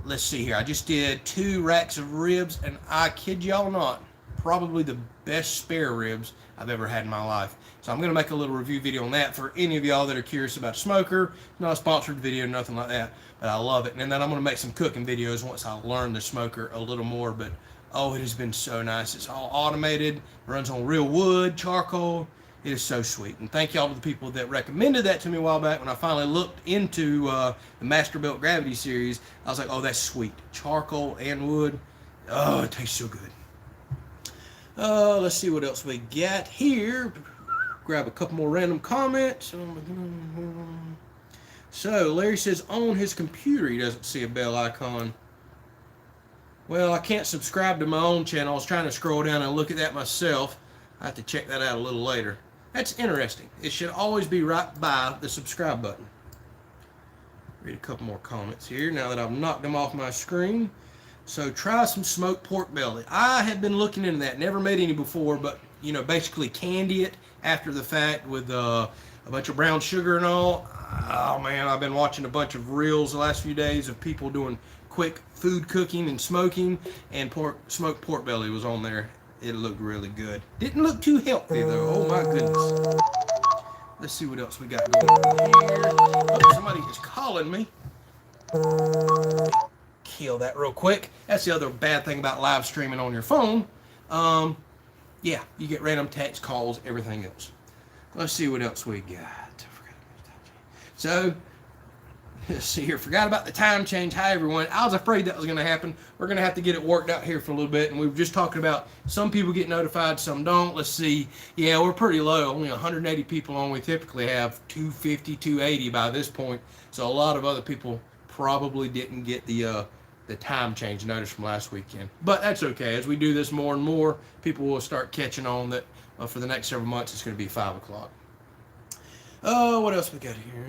Let's see here. I just did 2 racks of ribs, and I kid y'all not, probably the best spare ribs I've ever had in my life. So I'm going to make a little review video on that for any of y'all that are curious about smoker. It's not a sponsored video, nothing like that, but I love it. And then I'm going to make some cooking videos once I learn the smoker a little more. But oh, it has been so nice. It's all automated, runs on real wood, charcoal. It is so sweet. And thank y'all to the people that recommended that to me a while back when I finally looked into the Master Built Gravity series. I was like, oh, that's sweet. Charcoal and wood. Oh, it tastes so good. Let's see what else we got here. Grab a couple more random comments. So Larry says on his computer he doesn't see a bell icon. Well, I can't subscribe to my own channel. I was trying to scroll down and look at that myself. I have to check that out a little later. That's interesting. It should always be right by the subscribe button. Read a couple more comments here now that I've knocked them off my screen. So try some smoked pork belly. I had been looking into that. Never made any before, but you know, basically candy it after the fact with a bunch of brown sugar and all. Oh man, I've been watching a bunch of reels the last few days of people doing quick food cooking and smoking, and smoked pork belly was on there. It looked really good. Didn't look too healthy though. Oh my goodness. Let's see what else we got going on here. Oh, somebody is calling me. Kill that real quick. That's the other bad thing about live streaming on your phone. Yeah, you get random text calls, everything else. Let's see what else we got. So, let's see here. Forgot about the time change. Hi, everyone. I was afraid that was going to happen. We're going to have to get it worked out here for a little bit. And we were just talking about some people get notified, some don't. Let's see. Yeah, we're pretty low. Only 180 people on. We typically have 250, 280 by this point. So a lot of other people probably didn't get the time change notice from last weekend. But that's okay. As we do this more and more, people will start catching on that for the next several months it's going to be 5 o'clock. Oh, what else we got here?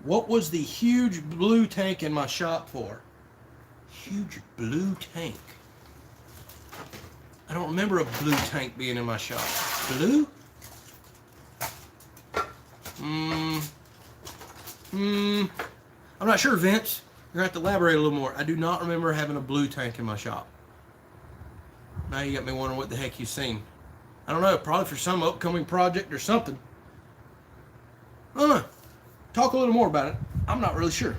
What was the huge blue tank in my shop for? Huge blue tank. I don't remember a blue tank being in my shop. Blue? I'm not sure, Vince. You're going to have to elaborate a little more. I do not remember having a blue tank in my shop. Now you got me wondering what the heck you've seen. I don't know, probably for some upcoming project or something. Talk a little more about it. I'm not really sure.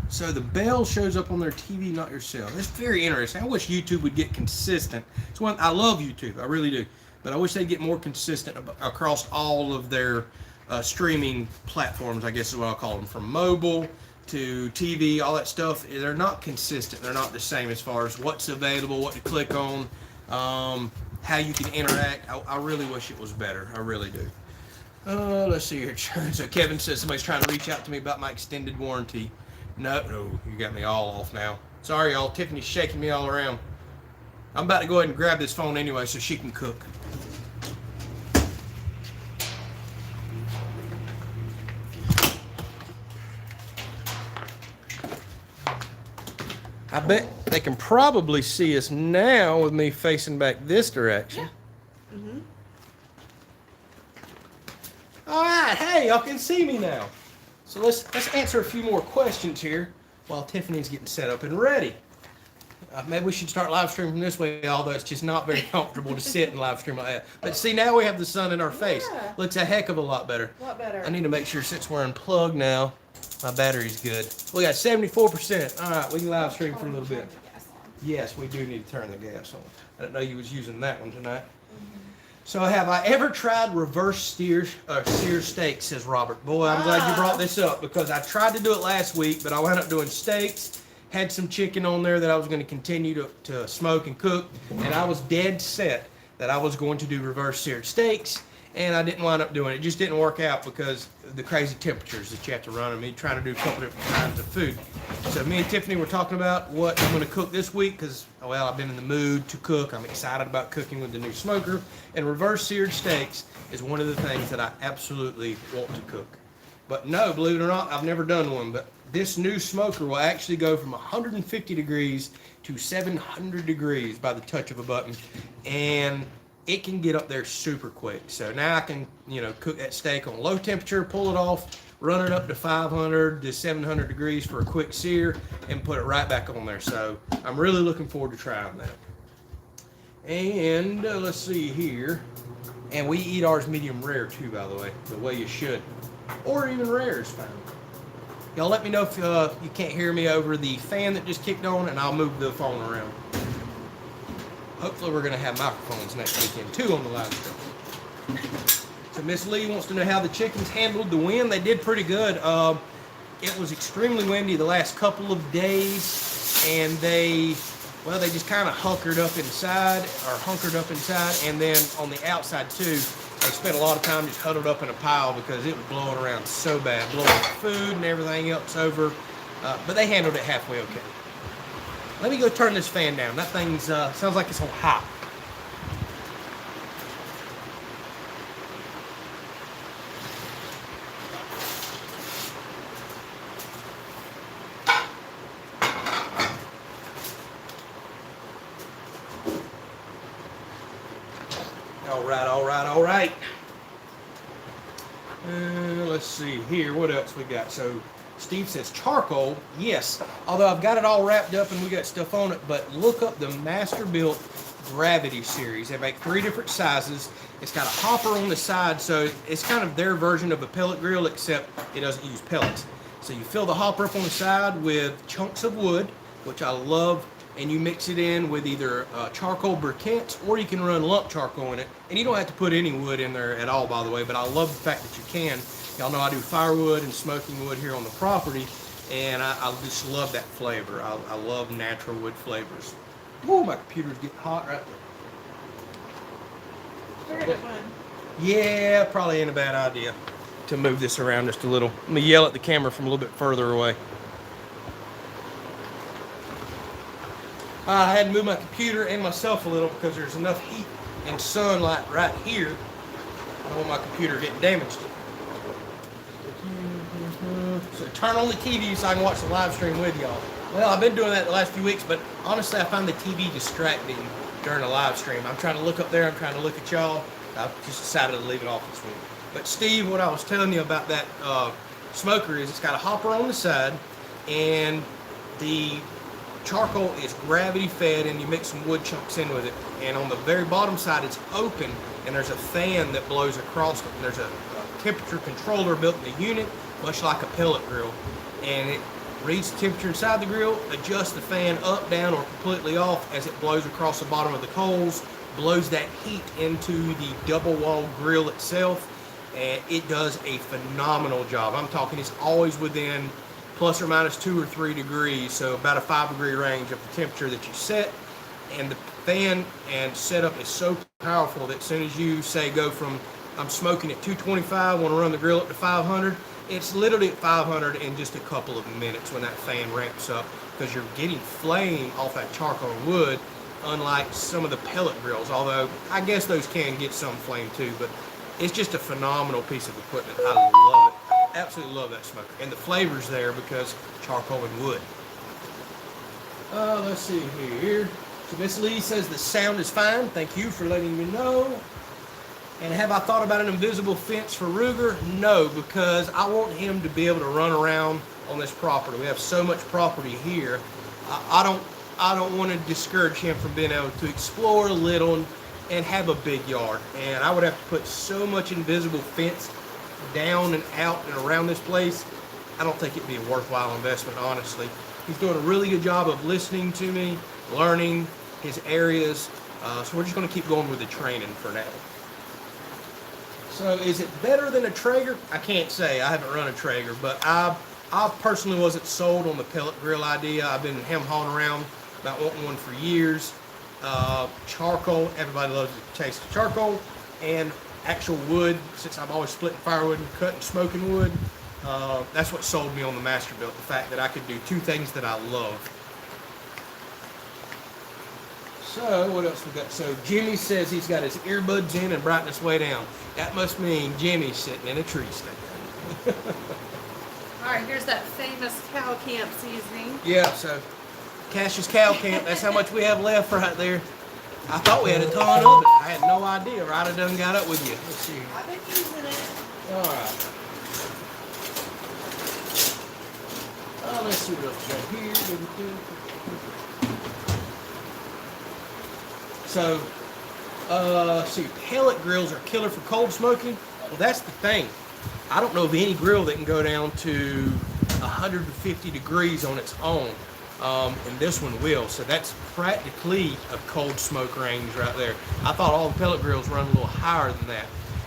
So the bell shows up on their TV, not your cell. It's very interesting. I wish YouTube would get consistent. It's one I love YouTube, I really do, but I wish they'd get more consistent across all of their streaming platforms. I guess is what I'll call them, from mobile to TV, all that stuff. They're not consistent. They're not the same as far as what's available, what to click on, how you can interact. I really wish it was better. I really do. Let's see here. So Kevin says somebody's trying to reach out to me about my extended warranty. No, you got me all off now. Sorry, y'all. Tiffany's shaking me all around. I'm about to go ahead and grab this phone anyway so she can cook. I bet they can probably see us now with me facing back this direction. Yeah. Mm-hmm. All right, hey, y'all can see me now. So let's answer a few more questions here while Tiffany's getting set up and ready. Maybe we should start live streaming from this way, although it's just not very comfortable to sit and live stream like that. But see, now we have the sun in our face. Yeah. Looks a heck of a lot better. A lot better. I need to make sure since we're unplugged now, my battery's good. We got 74%. All right, we can live stream for a little bit. Yes, we do need to turn the gas on. I didn't know you was using that one tonight. So have I ever tried reverse sear steaks, says Robert. Boy, I'm glad you brought this up because I tried to do it last week, but I wound up doing steaks, had some chicken on there that I was going to continue to smoke and cook, and I was dead set that I was going to do reverse seared steaks, and I didn't wind up doing it. It just didn't work out because of the crazy temperatures that you have to run and me trying to do a couple different kinds of food. So me and Tiffany were talking about what I'm going to cook this week because, well, I've been in the mood to cook. I'm excited about cooking with the new smoker, and reverse seared steaks is one of the things that I absolutely want to cook. But no, believe it or not, I've never done one, but this new smoker will actually go from 150 degrees to 700 degrees by the touch of a button, and it can get up there super quick. So now I can, cook that steak on low temperature, pull it off, run it up to 500 to 700 degrees for a quick sear, and put it right back on there. So I'm really looking forward to trying that. And let's see here. And we eat ours medium rare too, by the way you should. Or even rare is fine. Y'all let me know if you can't hear me over the fan that just kicked on, and I'll move the phone around. Hopefully we're going to have microphones next weekend too on the live stream. So Miss Lee wants to know how the chickens handled the wind. They did pretty good. It was extremely windy the last couple of days, and they just kind of hunkered up inside, and then on the outside too, they spent a lot of time just huddled up in a pile because it was blowing around so bad, blowing food and everything else over. But they handled it halfway okay. Let me go turn this fan down. That thing's sounds like it's on hot. All right. Let's see here. What else we got? So Steve says charcoal. Yes, although I've got it all wrapped up and we got stuff on it, but look up the Masterbuilt Gravity series. They make 3 different sizes. It's got a hopper on the side, so it's kind of their version of a pellet grill, except it doesn't use pellets. So you fill the hopper up on the side with chunks of wood, which I love, and you mix it in with either charcoal briquettes, or you can run lump charcoal in it. And you don't have to put any wood in there at all, by the way, but I love the fact that you can. Y'all know I do firewood and smoking wood here on the property, and I just love that flavor. I love natural wood flavors. Ooh, my computer's getting hot right there. Very fun. Yeah, probably ain't a bad idea to move this around just a little. Let me yell at the camera from a little bit further away. I had to move my computer and myself a little because there's enough heat and sunlight right here. I don't want my computer getting damaged. So turn on the TV so I can watch the live stream with y'all. Well, I've been doing that the last few weeks, but honestly, I find the TV distracting during the live stream. I'm trying to look up there, I'm trying to look at y'all. I've just decided to leave it off this week. But Steve, what I was telling you about that smoker is it's got a hopper on the side, and the charcoal is gravity fed, and you mix some wood chunks in with it. And on the very bottom side, it's open, and there's a fan that blows across it. And there's a temperature controller built in the unit, much like a pellet grill. And it reads the temperature inside the grill, adjusts the fan up, down, or completely off as it blows across the bottom of the coals, blows that heat into the double wall grill itself, and it does a phenomenal job. I'm talking it's always within plus or minus 2 or 3 degrees, so about a 5-degree range of the temperature that you set. And the fan and setup is so powerful that as soon as you say go from I'm smoking at 225, want to run the grill up to 500, it's literally at 500 in just a couple of minutes when that fan ramps up, because you're getting flame off that charcoal wood, unlike some of the pellet grills, although I guess those can get some flame too. But it's just a phenomenal piece of equipment. I love it. Absolutely love that smoker. And the flavor's there because charcoal and wood. Let's see here. So Miss Lee says the sound is fine. Thank you for letting me know. And have I thought about an invisible fence for Ruger? No, because I want him to be able to run around on this property. We have so much property here. I don't want to discourage him from being able to explore a little and have a big yard. And I would have to put so much invisible fence down and out and around this place. I don't think it'd be a worthwhile investment, honestly. He's doing a really good job of listening to me, learning his areas. So we're just going to keep going with the training for now. So is it better than a Traeger? I can't say. I haven't run a Traeger, but I personally wasn't sold on the pellet grill idea. I've been hem-hawing around about wanting one for years. Charcoal, everybody loves the taste of charcoal, and actual wood, since I'm always splitting firewood and cutting smoking wood. That's what sold me on the Masterbuilt, the fact that I could do two things that I love. So, what else we got? So, Jimmy says he's got his earbuds in and brightness way down. That must mean Jimmy's sitting in a tree stand. Alright, here's that famous cow camp seasoning. Yeah, so Cash's Cow Camp, that's how much we have left right there. I thought we had a ton of it. I had no idea. Right, I done got up with you. Let's see. I've been using it. Alright. Let's see what else we got here. So, see, pellet grills are killer for cold smoking. Well, that's the thing. I don't know of any grill that can go down to 150 degrees on its own, and this one will. So that's practically a cold smoke range right there. I thought all the pellet grills run a little higher than that.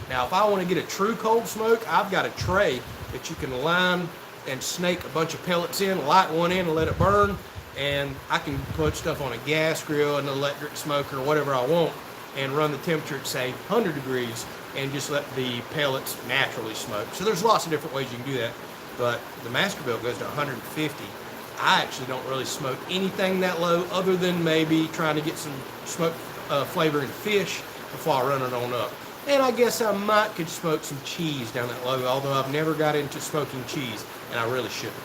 Now, if I want to get a true cold smoke, I've got a tray that you can line and snake a bunch of pellets in, light one in and let it burn. And I can put stuff on a gas grill, an electric smoker, whatever I want, and run the temperature at, say, 100 degrees and just let the pellets naturally smoke. So there's lots of different ways you can do that, but the Masterbuilt goes to 150. I actually don't really smoke anything that low other than maybe trying to get some smoke flavor in fish before I run it on up. And I guess I might could smoke some cheese down that low, although I've never got into smoking cheese, and I really shouldn't.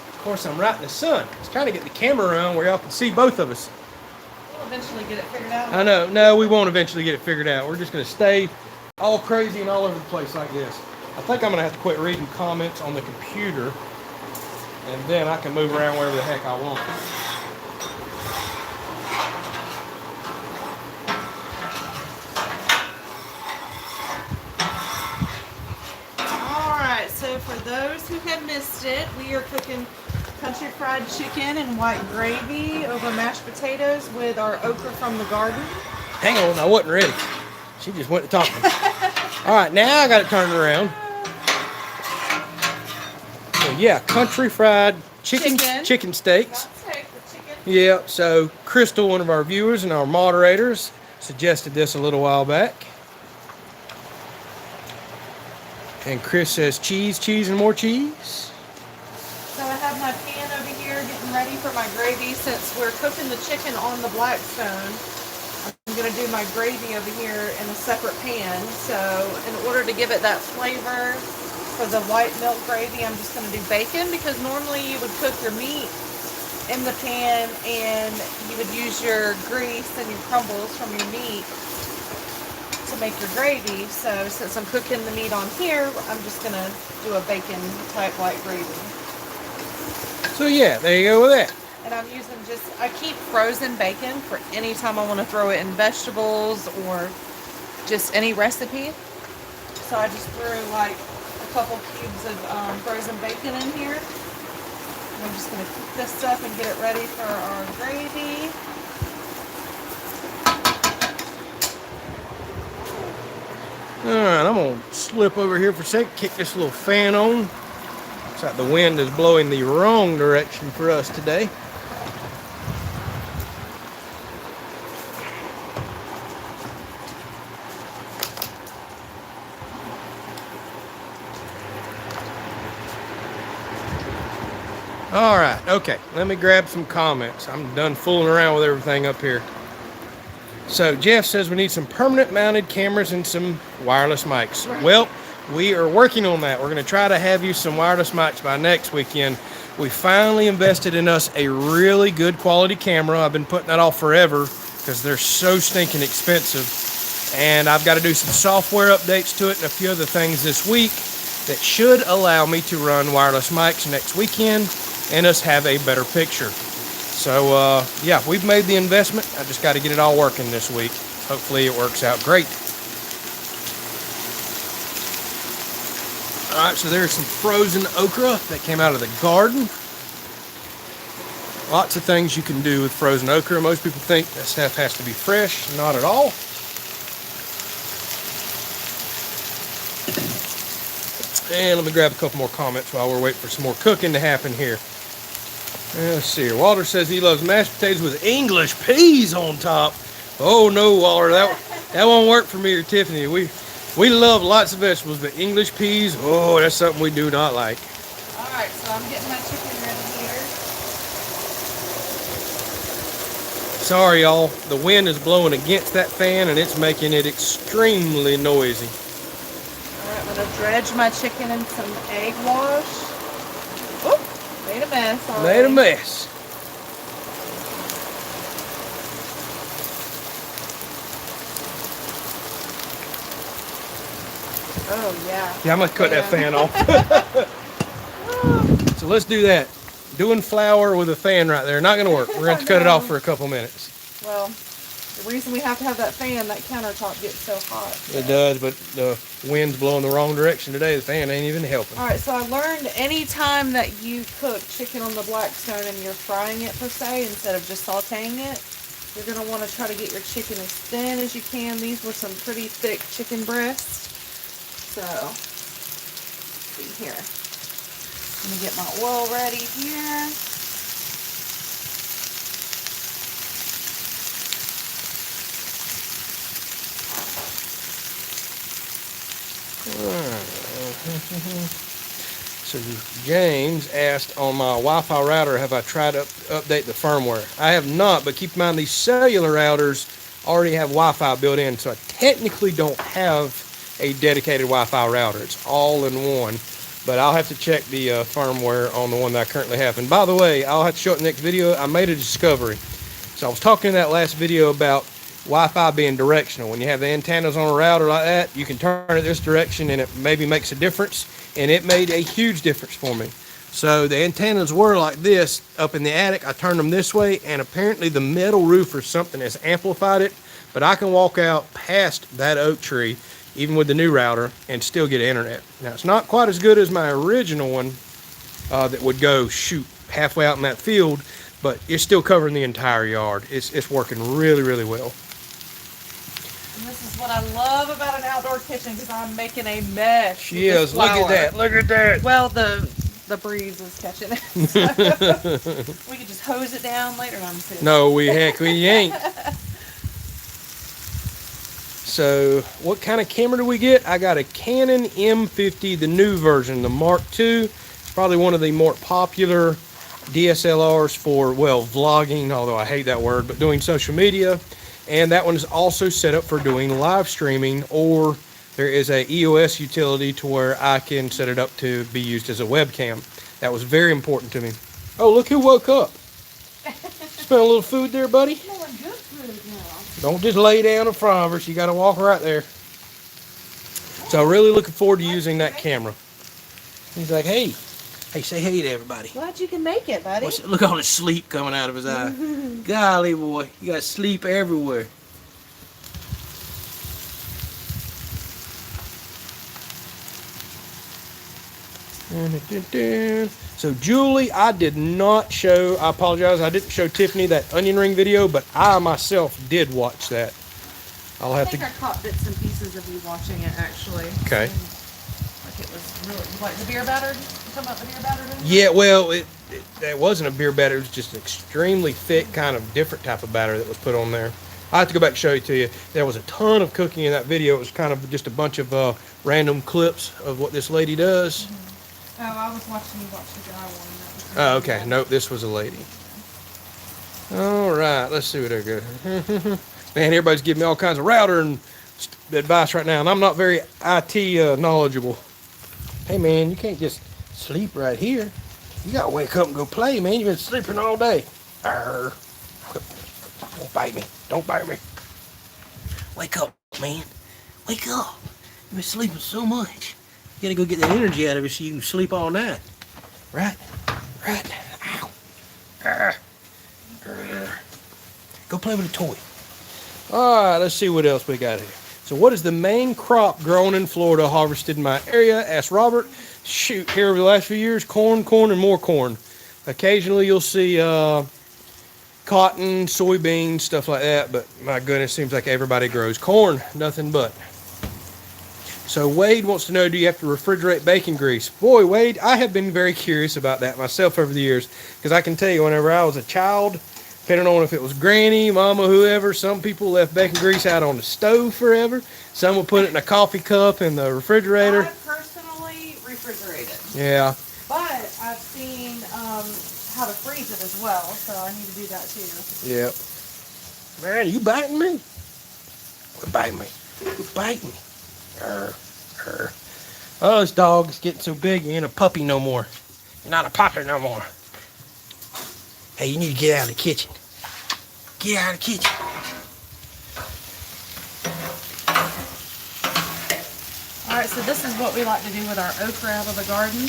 Of course, I'm right in the sun. I was trying to get the camera around where y'all can see both of us. We'll eventually get it figured out. I know. No, we won't eventually get it figured out. We're just going to stay all crazy and all over the place like this. I think I'm going to have to quit reading comments on the computer, and then I can move around wherever the heck I want. Alright, so for those who have missed it, we are cooking country fried chicken and white gravy over mashed potatoes with our okra from the garden. Hang on, I wasn't ready. She just went to talking. Alright, now I got it turned around. So yeah, country fried chicken steaks. Yeah, so Crystal, one of our viewers and our moderators, suggested this a little while back. And Chris says cheese, cheese, and more cheese. So I have my pan over here getting ready for my gravy. Since we're cooking the chicken on the Blackstone, I'm going to do my gravy over here in a separate pan. So in order to give it that flavor for the white milk gravy, I'm just going to do bacon, because normally you would cook your meat in the pan and you would use your grease and your crumbles from your meat to make your gravy. So since I'm cooking the meat on here, I'm just going to do a bacon type white gravy. So yeah, there you go with that. And I'm using I keep frozen bacon for any time I want to throw it in vegetables or just any recipe. So I just threw like a couple cubes of frozen bacon in here. And I'm just going to cook this up and get it ready for our gravy. Alright, I'm going to slip over here for a second, kick this little fan on. Looks like the wind is blowing the wrong direction for us today. Alright, okay, let me grab some comments. I'm done fooling around with everything up here. So Jeff says we need some permanent mounted cameras and some wireless mics. Right. Well, we are working on that. We're going to try to have you some wireless mics by next weekend. We finally invested in us a really good quality camera. I've been putting that off forever because they're so stinking expensive. And I've got to do some software updates to it and a few other things this week that should allow me to run wireless mics next weekend and us have a better picture. So yeah, we've made the investment. I just got to get it all working this week. Hopefully it works out great. All right, so there's some frozen okra that came out of the garden. Lots of things you can do with frozen okra. Most people think that stuff has to be fresh. Not at all. And let me grab a couple more comments while we're waiting for some more cooking to happen here. Let's see here. Walter says he loves mashed potatoes with English peas on top. Oh no, Walter, that won't work for me or Tiffany. We love lots of vegetables, but English peas, oh, that's something we do not like. All right, so I'm getting my chicken ready here. Sorry, y'all. The wind is blowing against that fan, and it's making it extremely noisy. All right, I'm gonna dredge my chicken in some egg wash. Oop, made a mess already. Made a mess. Oh, yeah. Yeah, I'm going to cut that fan off. So let's do that. Doing flour with a fan right there, not going to work. We're going to have to cut it off for a couple minutes. Well, the reason we have to have that fan, that countertop gets so hot. So. It does, but the wind's blowing the wrong direction today. The fan ain't even helping. All right, so I learned any time that you cook chicken on the Blackstone and you're frying it per se, instead of just sauteing it, you're going to want to try to get your chicken as thin as you can. These were some pretty thick chicken breasts. So, see here. Let me get my oil ready here. So James asked on my Wi-Fi router, have I tried to update the firmware? I have not, but keep in mind these cellular routers already have Wi-Fi built in, so I technically don't have a dedicated Wi-Fi router. It's all in one, but I'll have to check the firmware on the one that I currently have. And by the way, I'll have to show it in the next video. I made a discovery. So I was talking in that last video about Wi-Fi being directional. When you have the antennas on a router like that, you can turn it this direction and it maybe makes a difference, and it made a huge difference for me. So the antennas were like this up in the attic. I turned them this way, and apparently the metal roof or something has amplified it, but I can walk out past that oak tree even with the new router and still get internet. Now it's not quite as good as my original one that would go shoot halfway out in that field, but it's still covering the entire yard. It's working really, really well. And this is what I love about an outdoor kitchen, because I'm making a mess. She is. Look at that. Look at that. Well, the breeze is catching it. So we could just hose it down later on too. No, we ain't. So what kind of camera do we get? I got a Canon M50, the new version, the Mark II. Probably one of the more popular DSLRs for, well, vlogging, although I hate that word, but doing social media. And that one is also set up for doing live streaming, or there is a EOS utility to where I can set it up to be used as a webcam. That was very important to me. Oh, look who woke up. Smell a little food there, buddy? Smelling good food now. Don't just lay down in front of us. You got to walk right there. So I'm really looking forward to using that camera. He's like, hey, say hey to everybody. Glad you can make it, buddy. Look at all the sleep coming out of his eye. Golly, boy, you got sleep everywhere. So Julie, I did not show, I apologize, I didn't show Tiffany that onion ring video, but I myself did watch that. I think I caught bits and pieces of you watching it, actually. Okay. Like it was really, like the beer battered? You talking about the beer battered? Yeah, well, it wasn't a beer batter, it was just an extremely thick, kind of different type of batter that was put on there. I have to go back and show it to you. There was a ton of cooking in that video. It was kind of just a bunch of random clips of what this lady does. Mm-hmm. Oh, I was watching you watch the guy one. Oh, okay. Nope, this was a lady. All right, let's see what I got. Man, everybody's giving me all kinds of router and advice right now, and I'm not very IT knowledgeable. Hey, man, you can't just sleep right here. You gotta wake up and go play, man. You've been sleeping all day. Arr. Don't bite me. Don't bite me. Wake up, man. Wake up. You've been sleeping so much. You gotta go get that energy out of it so you can sleep all night. Right? Right. Ow. Arr. Arr. Go play with a toy. Alright, let's see what else we got here. So what is the main crop grown in Florida harvested in my area? Asked Robert. Shoot, here over the last few years, corn, and more corn. Occasionally you'll see cotton, soybeans, stuff like that, but my goodness, seems like everybody grows corn, nothing but. So Wade wants to know, do you have to refrigerate bacon grease? Boy, Wade, I have been very curious about that myself over the years, because I can tell you, whenever I was a child, depending on if it was granny, mama, whoever, some people left bacon grease out on the stove forever. Some would put it in a coffee cup in the refrigerator. I personally refrigerate it. Yeah. But I've seen how to freeze it as well, so I need to do that too. Yep. Man, you biting me? Quit biting me. Quit biting me. Arr, arr. Oh, this dog is getting so big, you ain't a puppy no more. You're not a puppy no more. Hey, you need to get out of the kitchen. Get out of the kitchen. Alright, so this is what we like to do with our okra out of the garden.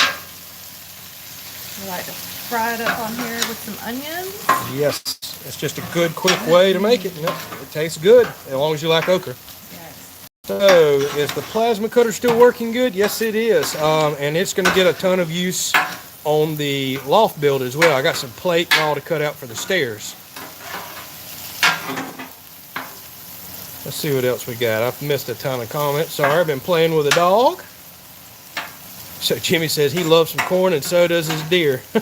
We like to fry it up on here with some onions. Yes, it's just a good, quick way to make it. And it tastes good, as long as you like okra. Yes. So, is the plasma cutter still working good? Yes, it is. And it's going to get a ton of use on the loft build as well. I got some plate and all to cut out for the stairs. Let's see what else we got. I've missed a ton of comments. Sorry, I've been playing with a dog. So Jimmy says he loves some corn, and so does his deer. Oh,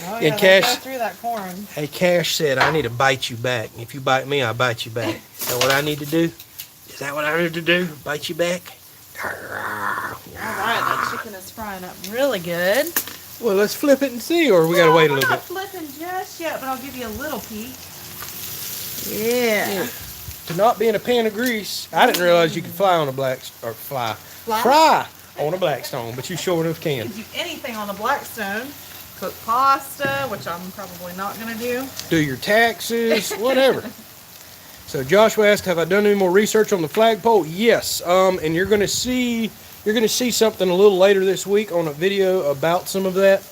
yeah, And Cash, go through that corn. hey, Cash said, I need to bite you back. And if you bite me, I'll bite you back. Is that what I need to do? Is that what I need to do? Bite you back? Alright, that chicken is frying up really good. Well, let's flip it and see, or we got to wait a little We're bit. not flipping just yet, but I'll give you a little peek. Yeah. To not be in a pan of grease, I didn't realize you could fry on a fry on a Blackstone, but you sure enough You can. can do anything on the Blackstone. Cook pasta, which I'm probably not going to do. Do your taxes, whatever. So Joshua asked, have I done any more research on the flagpole? Yes, and you're gonna see something a little later this week on a video about some of that.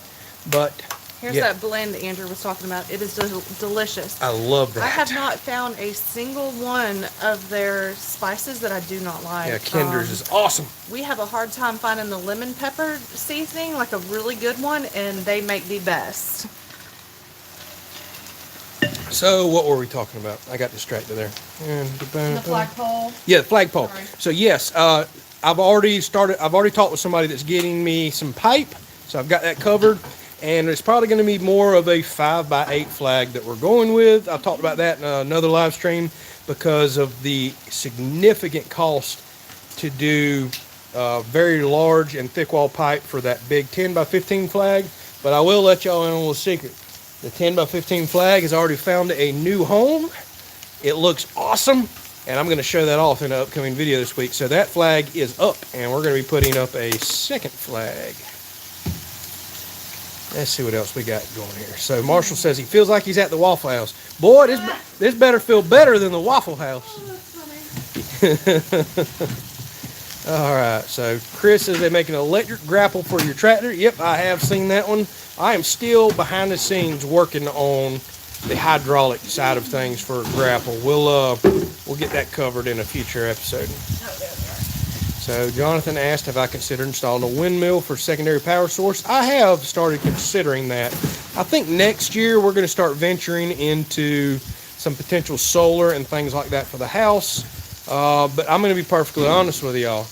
But Here's that blend Andrew was talking about. It is delicious. I love that. I have not found a single one of their spices that I do not like. Yeah, Kinder's is awesome. We have a hard time finding the lemon pepper seasoning, like a really good one, and they make the best. So what were we talking about? I got distracted there. The flagpole. Yeah, the flagpole. Sorry. So yes, I've already talked with somebody that's getting me some pipe. So I've got that covered. And it's probably going to be more of a 5x8 flag that we're going with. I talked about that in another live stream because of the significant cost to do very large and thick wall pipe for that big 10x15 flag. But I will let y'all in on a little secret. The 10x15 flag has already found a new home. It looks awesome, and I'm going to show that off in an upcoming video this week. So that flag is up, and we're going to be putting up a second flag. Let's see what else we got going here. So Marshall says he feels like he's at the Waffle House. Boy, this better feel better than the Waffle House. Oh, that's funny. All right, so Chris says they make an electric grapple for your tractor. Yep, I have seen that one. I am still behind the scenes working on the hydraulic side of things for grapple. We'll get that covered in a future episode. Oh, there we are. So Jonathan asked if I considered installing a windmill for secondary power source. I have started considering that. I think next year we're going to start venturing into some potential solar and things like that for the house. But I'm going to be perfectly honest with y'all.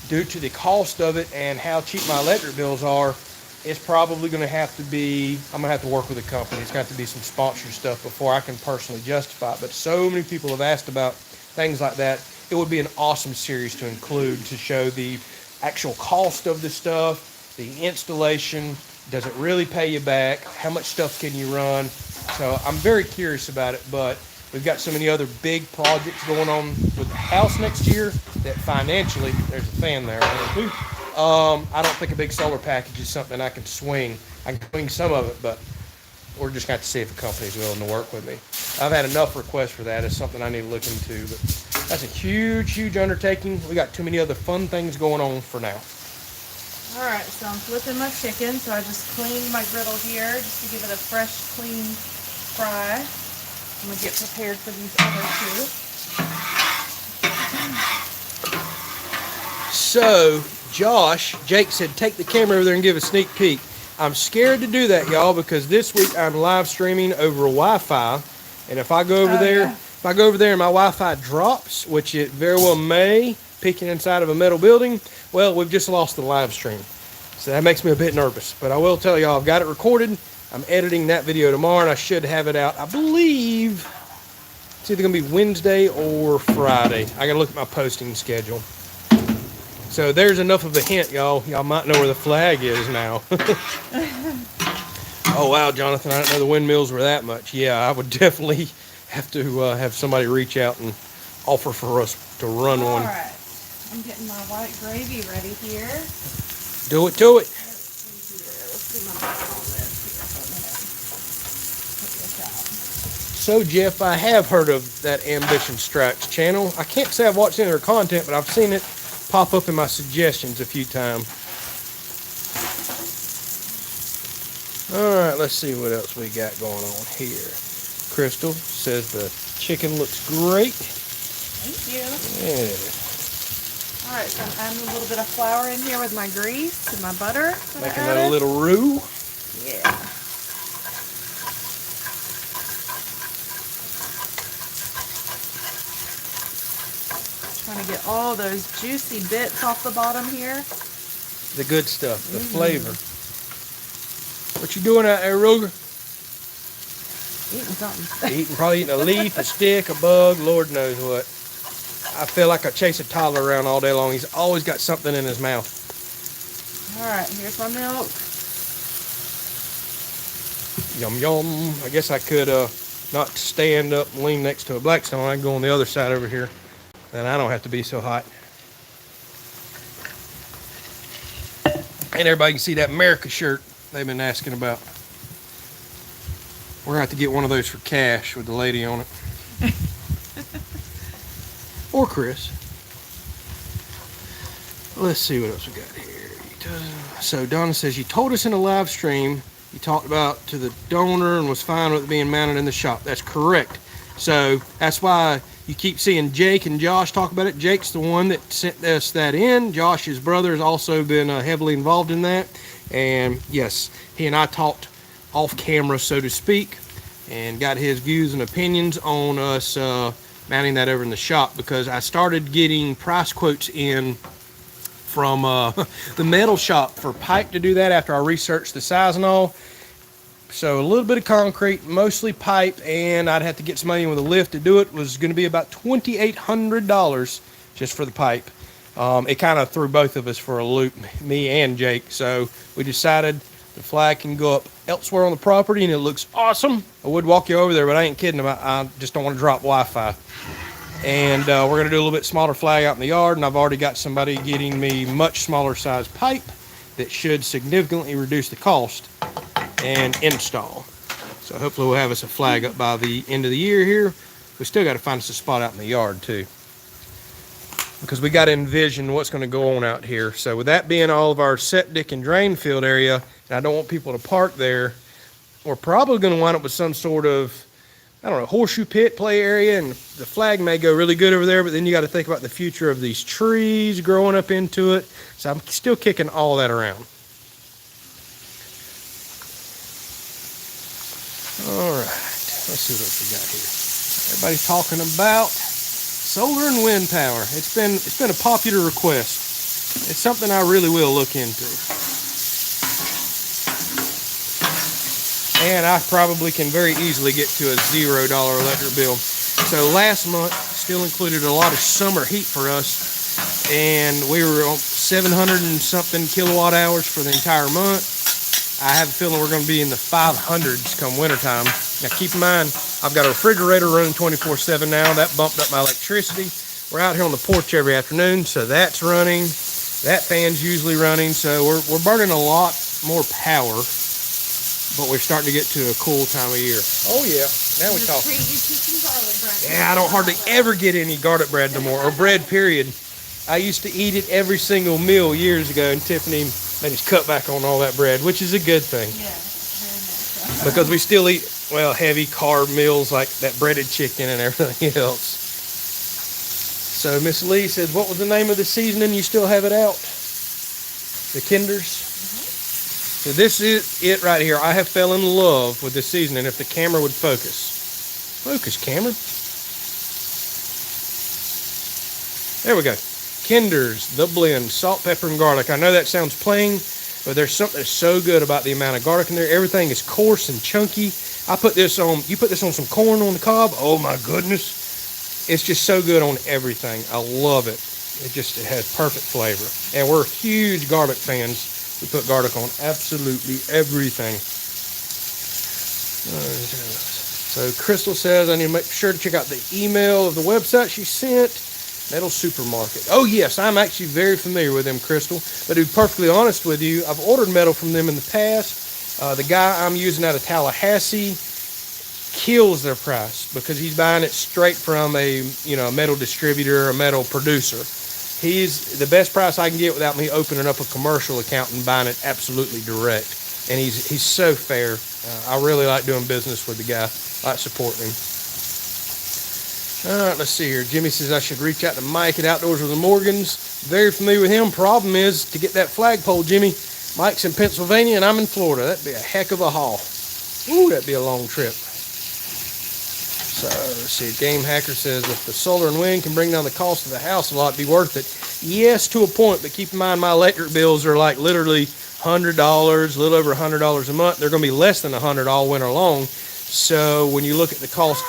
Due to the cost of it and how cheap my electric bills are, it's probably going to have to be, I'm going to have to work with a company. It's got to be some sponsor stuff before I can personally justify it. But so many people have asked about things like that. It would be an awesome series to include to show the actual cost of the stuff, the installation, does it really pay you back, how much stuff can you run. So I'm very curious about it, but we've got so many other big projects going on with the house next year that financially, there's a fan there. I don't think a big solar package is something I can swing. I can swing some of it, but we're just going to have to see if a company's willing to work with me. I've had enough requests for that. It's something I need to look into, but that's a huge, huge undertaking. We got too many other fun things going on for now. All right, so I'm flipping my chicken. So I just cleaned my griddle here just to give it a fresh, clean fry. I'm gonna get prepared for these other two. So, Jake said, take the camera over there and give a sneak peek. I'm scared to do that, y'all, because this week I'm live streaming over Wi-Fi, and if I go over if I go over there and my Wi-Fi drops, which it very well may, peeking inside of a metal building, well, we've just lost the live stream. So that makes me a bit nervous. But I will tell y'all, I've got it recorded. I'm editing that video tomorrow, and I should have it out, I believe, it's either going to be Wednesday or Friday. I got to look at my posting schedule. So there's enough of a hint, y'all. Y'all might know where the flag is now. Oh, wow, Jonathan, I didn't know the windmills were that much. Yeah, I would definitely have to have somebody reach out and offer for us to run one. All right, I'm getting my white gravy ready here. Do it to it. Let's see my button on this. Put this out. So, Jeff, I have heard of that Ambition Strikes channel. I can't say I've watched any of their content, but I've seen it pop up in my suggestions a few times. All right, let's see what else we got going on here. Crystal says the chicken looks great. Thank you. Yeah. All right, so I'm adding a little bit of flour in here with my grease and my butter. Making that a little roux. Yeah. Trying to get all those juicy bits off the bottom here. The good stuff, the flavor. What you doing out there, Ruger? Eating something. Probably eating a leaf, a stick, a bug, Lord knows what. I feel like I chase a toddler around all day long. He's always got something in his mouth. All right, here's my milk. Yum, yum. I guess I could not stand up and lean next to a Blackstone. I can go on the other side over here. Then I don't have to be so hot. And everybody can see that America shirt they've been asking about. We're going to have to get one of those for cash with the lady on it. Or Chris. Let's see what else we got here. So Donna says, you told us in a live stream you talked about to the donor and was fine with it being mounted in the shop. That's correct. So that's why you keep seeing Jake and Josh talk about it. Jake's the one that sent us that in. Josh's brother has also been heavily involved in that. And yes, he and I talked off camera, so to speak, and got his views and opinions on us mounting that over in the shop, because I started getting price quotes in from the metal shop for pipe to do that after I researched the size and all. So a little bit of concrete, mostly pipe, and I'd have to get somebody in with a lift to do it. It was going to be about $2,800 just for the pipe. It kind of threw both of us for a loop, me and Jake. So we decided the flag can go up elsewhere on the property, and it looks awesome. I would walk you over there, but I ain't kidding. I just don't want to drop Wi-Fi. And we're going to do a little bit smaller flag out in the yard, and I've already got somebody getting me much smaller size pipe that should significantly reduce the cost and install. So hopefully we'll have us a flag up by the end of the year here. We still got to find us a spot out in the yard too, because we got to envision what's going to go on out here. So with that being all of our septic and drain field area, and I don't want people to park there, we're probably going to wind up with some sort of, I don't know, horseshoe pit play area, and the flag may go really good over there, but then you got to think about the future of these trees growing up into it. So I'm still kicking all that around. All right, let's see what we got here. Everybody's talking about solar and wind power. It's been a popular request. It's something I really will look into. And I probably can very easily get to a $0 electric bill. So last month still included a lot of summer heat for us, and we were on 700 and something kilowatt hours for the entire month. I have a feeling we're going to be in the 500s come wintertime. Now keep in mind, I've got a refrigerator running 24/7 now. That bumped up my electricity. We're out here on the porch every afternoon, so that's running. That fan's usually running, so we're burning a lot more power. But we're starting to get to a cool time of year. Oh yeah, now we talk. Yeah, I don't hardly ever get any garlic bread no more, or bread period. I used to eat it every single meal years ago, and Tiffany made us cut back on all that bread, which is a good thing. Yeah, very much so. Because we still eat, well, heavy carb meals like that breaded chicken and everything else. So Miss Lee says, what was the name of the seasoning? You still have it out? The Kinders? So this is it right here. I have fell in love with this seasoning. If the camera would focus. Focus, camera. There we go. Kinder's, the blend, salt, pepper, and garlic. I know that sounds plain, but there's something so good about the amount of garlic in there. Everything is coarse and chunky. I put this on, you put this on some corn on the cob. Oh my goodness. It's just so good on everything. I love it. It has perfect flavor. And we're huge garlic fans. We put garlic on absolutely everything. So Crystal says I need to make sure to check out the email of the website she sent. Metal Supermarket. Oh yes, I'm actually very familiar with them, Crystal. But to be perfectly honest with you, I've ordered metal from them in the past. The guy I'm using out of Tallahassee kills their price because he's buying it straight from a metal distributor, a metal producer. He's the best price I can get without me opening up a commercial account and buying it absolutely direct. And he's so fair. I really like doing business with the guy. I like supporting him. All right, let's see here. Jimmy says I should reach out to Mike at Outdoors with the Morgans. Very familiar with him. Problem is to get that flagpole, Jimmy. Mike's in Pennsylvania and I'm in Florida. That'd be a heck of a haul. Ooh, that'd be a long trip. So let's see. Game Hacker says if the solar and wind can bring down the cost of the house a lot, it'd be worth it. Yes, to a point, but keep in mind my electric bills are like literally $100, a little over $100 a month. They're going to be less than $100 all winter long. So when you look at the cost,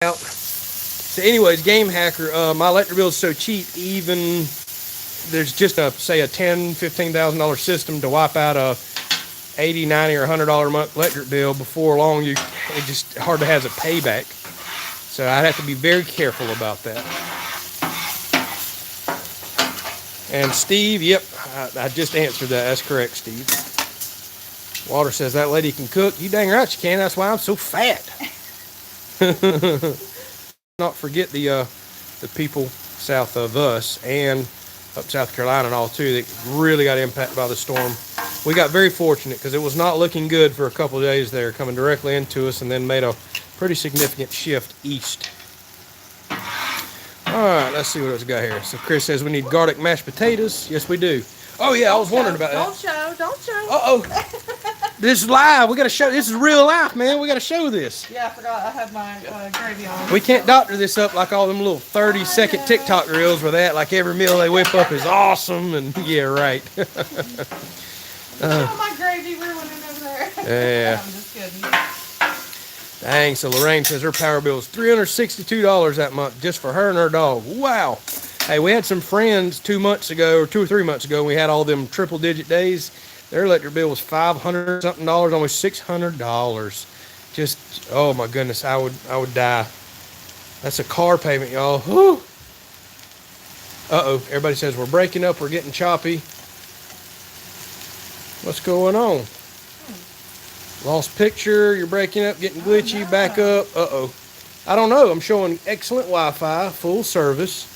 out. So anyways, Game Hacker, my electric bill is so cheap, even there's just a $10,000, $15,000 system to wipe out a $80, $90, or $100 a month electric bill. Before long, it just hardly has a payback. So I'd have to be very careful about that. And Steve, yep, I just answered that. That's correct, Steve. Water says that lady can cook. You dang right she can. That's why I'm so fat. Not forget the people south of us and up South Carolina and all too that really got impacted by the storm. We got very fortunate because it was not looking good for a couple of days there, coming directly into us and then made a pretty significant shift east. All right, let's see what else we got here. So Chris says we need garlic mashed potatoes. Yes, we do. Oh yeah, I was wondering about that. Don't show. Uh-oh. This is live. We got to show. This is real life, man. We got to show this. Yeah, I forgot I have my gravy on. We can't doctor this up like all them little 30-second TikTok reels where that, like every meal they whip up is awesome and yeah, right. My gravy ruining over there. Yeah. I'm just kidding. Dang, so Lorraine says her power bill is $362 that month just for her and her dog. Wow. Hey, we had some friends 2 months ago, or 2 or 3 months ago, we had all them triple digit days. Their electric bill was $500 something, almost $600. Just, oh my goodness, I would die. That's a car payment, y'all. Whew. Uh-oh, everybody says we're breaking up, we're getting choppy. What's going on? Lost picture, you're breaking up, getting glitchy, back up. Uh-oh. I don't know, I'm showing excellent Wi-Fi, full service.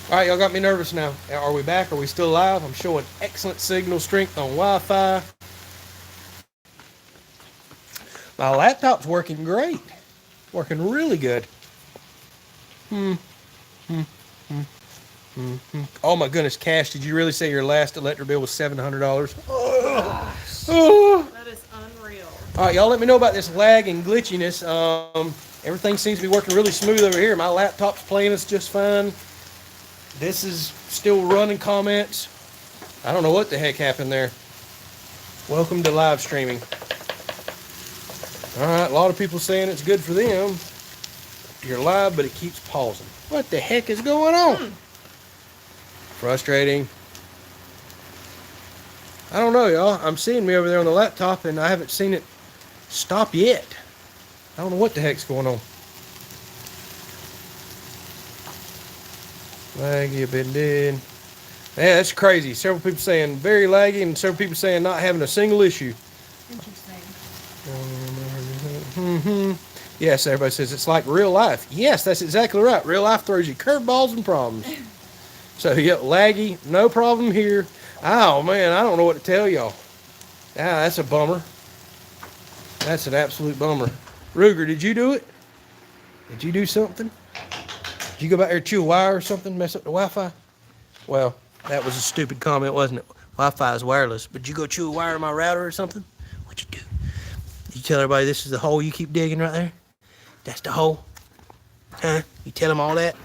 All right, y'all got me nervous now. Are we back? Are we still live? I'm showing excellent signal strength on Wi-Fi. My laptop's working great. Working really good. Oh my goodness, Cash, did you really say your last electric bill was $700? Oh. That is unreal. All right, y'all let me know about this lag and glitchiness. Everything seems to be working really smooth over here. My laptop's playing us just fine. This is still running comments. I don't know what the heck happened there. Welcome to live streaming. All right, a lot of people saying it's good for them. You're live, but it keeps pausing. What the heck is going on? Frustrating. I don't know, y'all. I'm seeing me over there on the laptop, and I haven't seen it stop yet. I don't know what the heck's going on. Laggy, a bit dead. Yeah, that's crazy. Several people saying very laggy, and several people saying not having a single issue. Interesting. Yes, everybody says it's like real life. Yes, that's exactly right. Real life throws you curveballs and problems. So, yeah, laggy, no problem here. Oh, man, I don't know what to tell y'all. Ah, that's a bummer. That's an absolute bummer. Ruger, did you do it? Did you do something? Did you go back there and chew a wire or something, mess up the Wi-Fi? Well, that was a stupid comment, wasn't it? Wi-Fi is wireless. But did you go chew a wire in my router or something? What'd you do? Did you tell everybody this is the hole you keep digging right there? That's the hole? Huh? You tell them all that?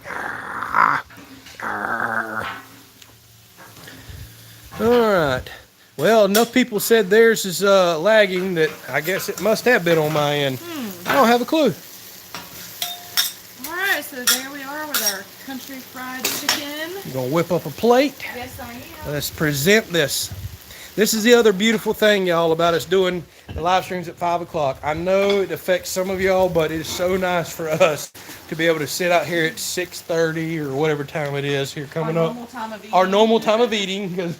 Alright. Well, enough people said theirs is lagging that I guess it must have been on my end. I don't have a clue. Alright, so there we are with our country fried chicken. You're going to whip up a plate. Yes, I am. Let's present this. This is the other beautiful thing, y'all, about us doing the live streams at 5 o'clock. I know it affects some of y'all, but it is so nice for us to be able to sit out here at 6:30 or whatever time it is here coming up. Our normal time of eating, because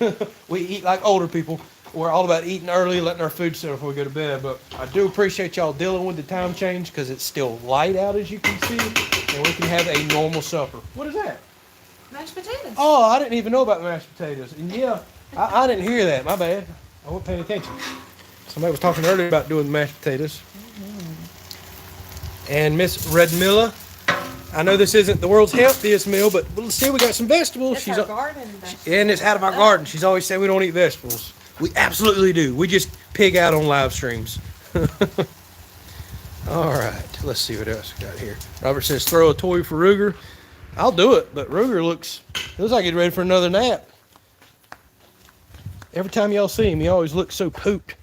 we eat like older people. We're all about eating early, letting our food sit before we go to bed. But I do appreciate y'all dealing with the time change because it's still light out, as you can see, and we can have a normal supper. What is that? Mashed potatoes. Oh, I didn't even know about mashed potatoes. And yeah, I didn't hear that. My bad. I wasn't paying attention. Somebody was talking earlier about doing mashed potatoes. And Miss Redmilla, I know this isn't the world's healthiest meal, but still we got some vegetables. It's our garden vegetables. And it's out of our garden. She's always said we don't eat vegetables. We absolutely do. We just pig out on live streams. All right, let's see what else we got here. Robert says throw a toy for Ruger. I'll do it, but Ruger looks like he's ready for another nap. Every time y'all see him, he always looks so pooped.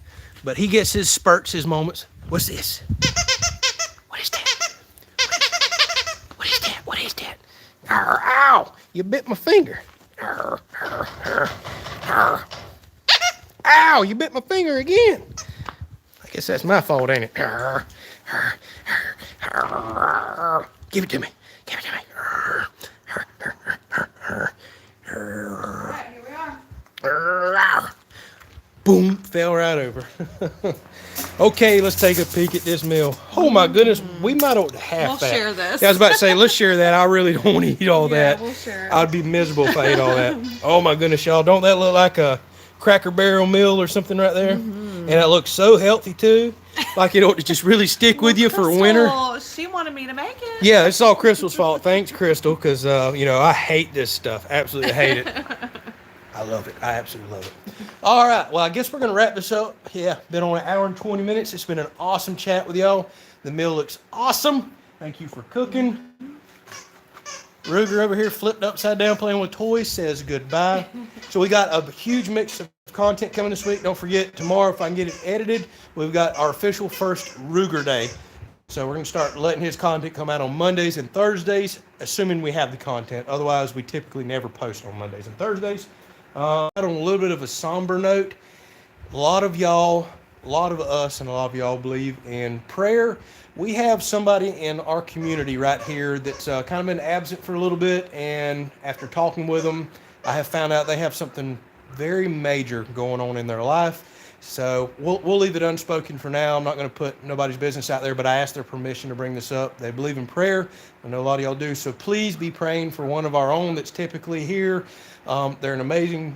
But he gets his spurts, his moments. What's this? What is that? What is that? What is that? Arr, ow! You bit my finger. Arr, arr, arr, arr. Ow! You bit my finger again. I guess that's my fault, ain't it? Arr, arr, arr, arr. Give it to me. Give it to me. Arr, arr, arr, arr, arr, arr. All right, here we are. Boom, fell right over. Okay, let's take a peek at this meal. Oh my goodness, we might have half We'll that. share this. Yeah, I was about to say, let's share that. I really don't want to eat all that. We'll share it. I'd be miserable if I ate all that. Oh my goodness, y'all, don't that look like a Cracker Barrel meal or something right there? And it looks so healthy too. Like it ought to just really stick with you for winter. She wanted me to make it. Yeah, it's all Crystal's fault. Thanks, Crystal, because, I hate this stuff. Absolutely hate it. I love it. I absolutely love it. All right. Well, I guess we're going to wrap this up. Yeah, been on an hour and 20 minutes. It's been an awesome chat with y'all. The meal looks awesome. Thank you for cooking. Ruger over here flipped upside down playing with toys says goodbye. So we got a huge mix of content coming this week. Don't forget, tomorrow, if I can get it edited, we've got our official first Ruger Day. So we're going to start letting his content come out on Mondays and Thursdays, assuming we have the content. Otherwise, we typically never post on Mondays and Thursdays. On a little bit of a somber note, a lot of us and a lot of y'all believe in prayer. We have somebody in our community right here that's kind of been absent for a little bit, and after talking with them, I have found out they have something very major going on in their life. So we'll leave it unspoken for now. I'm not going to put nobody's business out there, but I asked their permission to bring this up. They believe in prayer. I know a lot of y'all do. So please be praying for one of our own that's typically here. They're an amazing,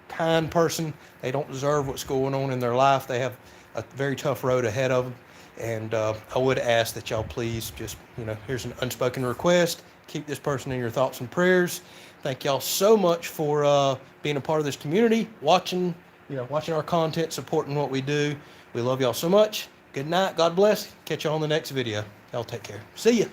kind person. They don't deserve what's going on in their life. They have a very tough road ahead of them. And I would ask that y'all please just, here's an unspoken request. Keep this person in your thoughts and prayers. Thank y'all so much for being a part of this community, watching our content, supporting what we do. We love y'all so much. Good night. God bless. Catch y'all on the next video. Y'all take care. See ya.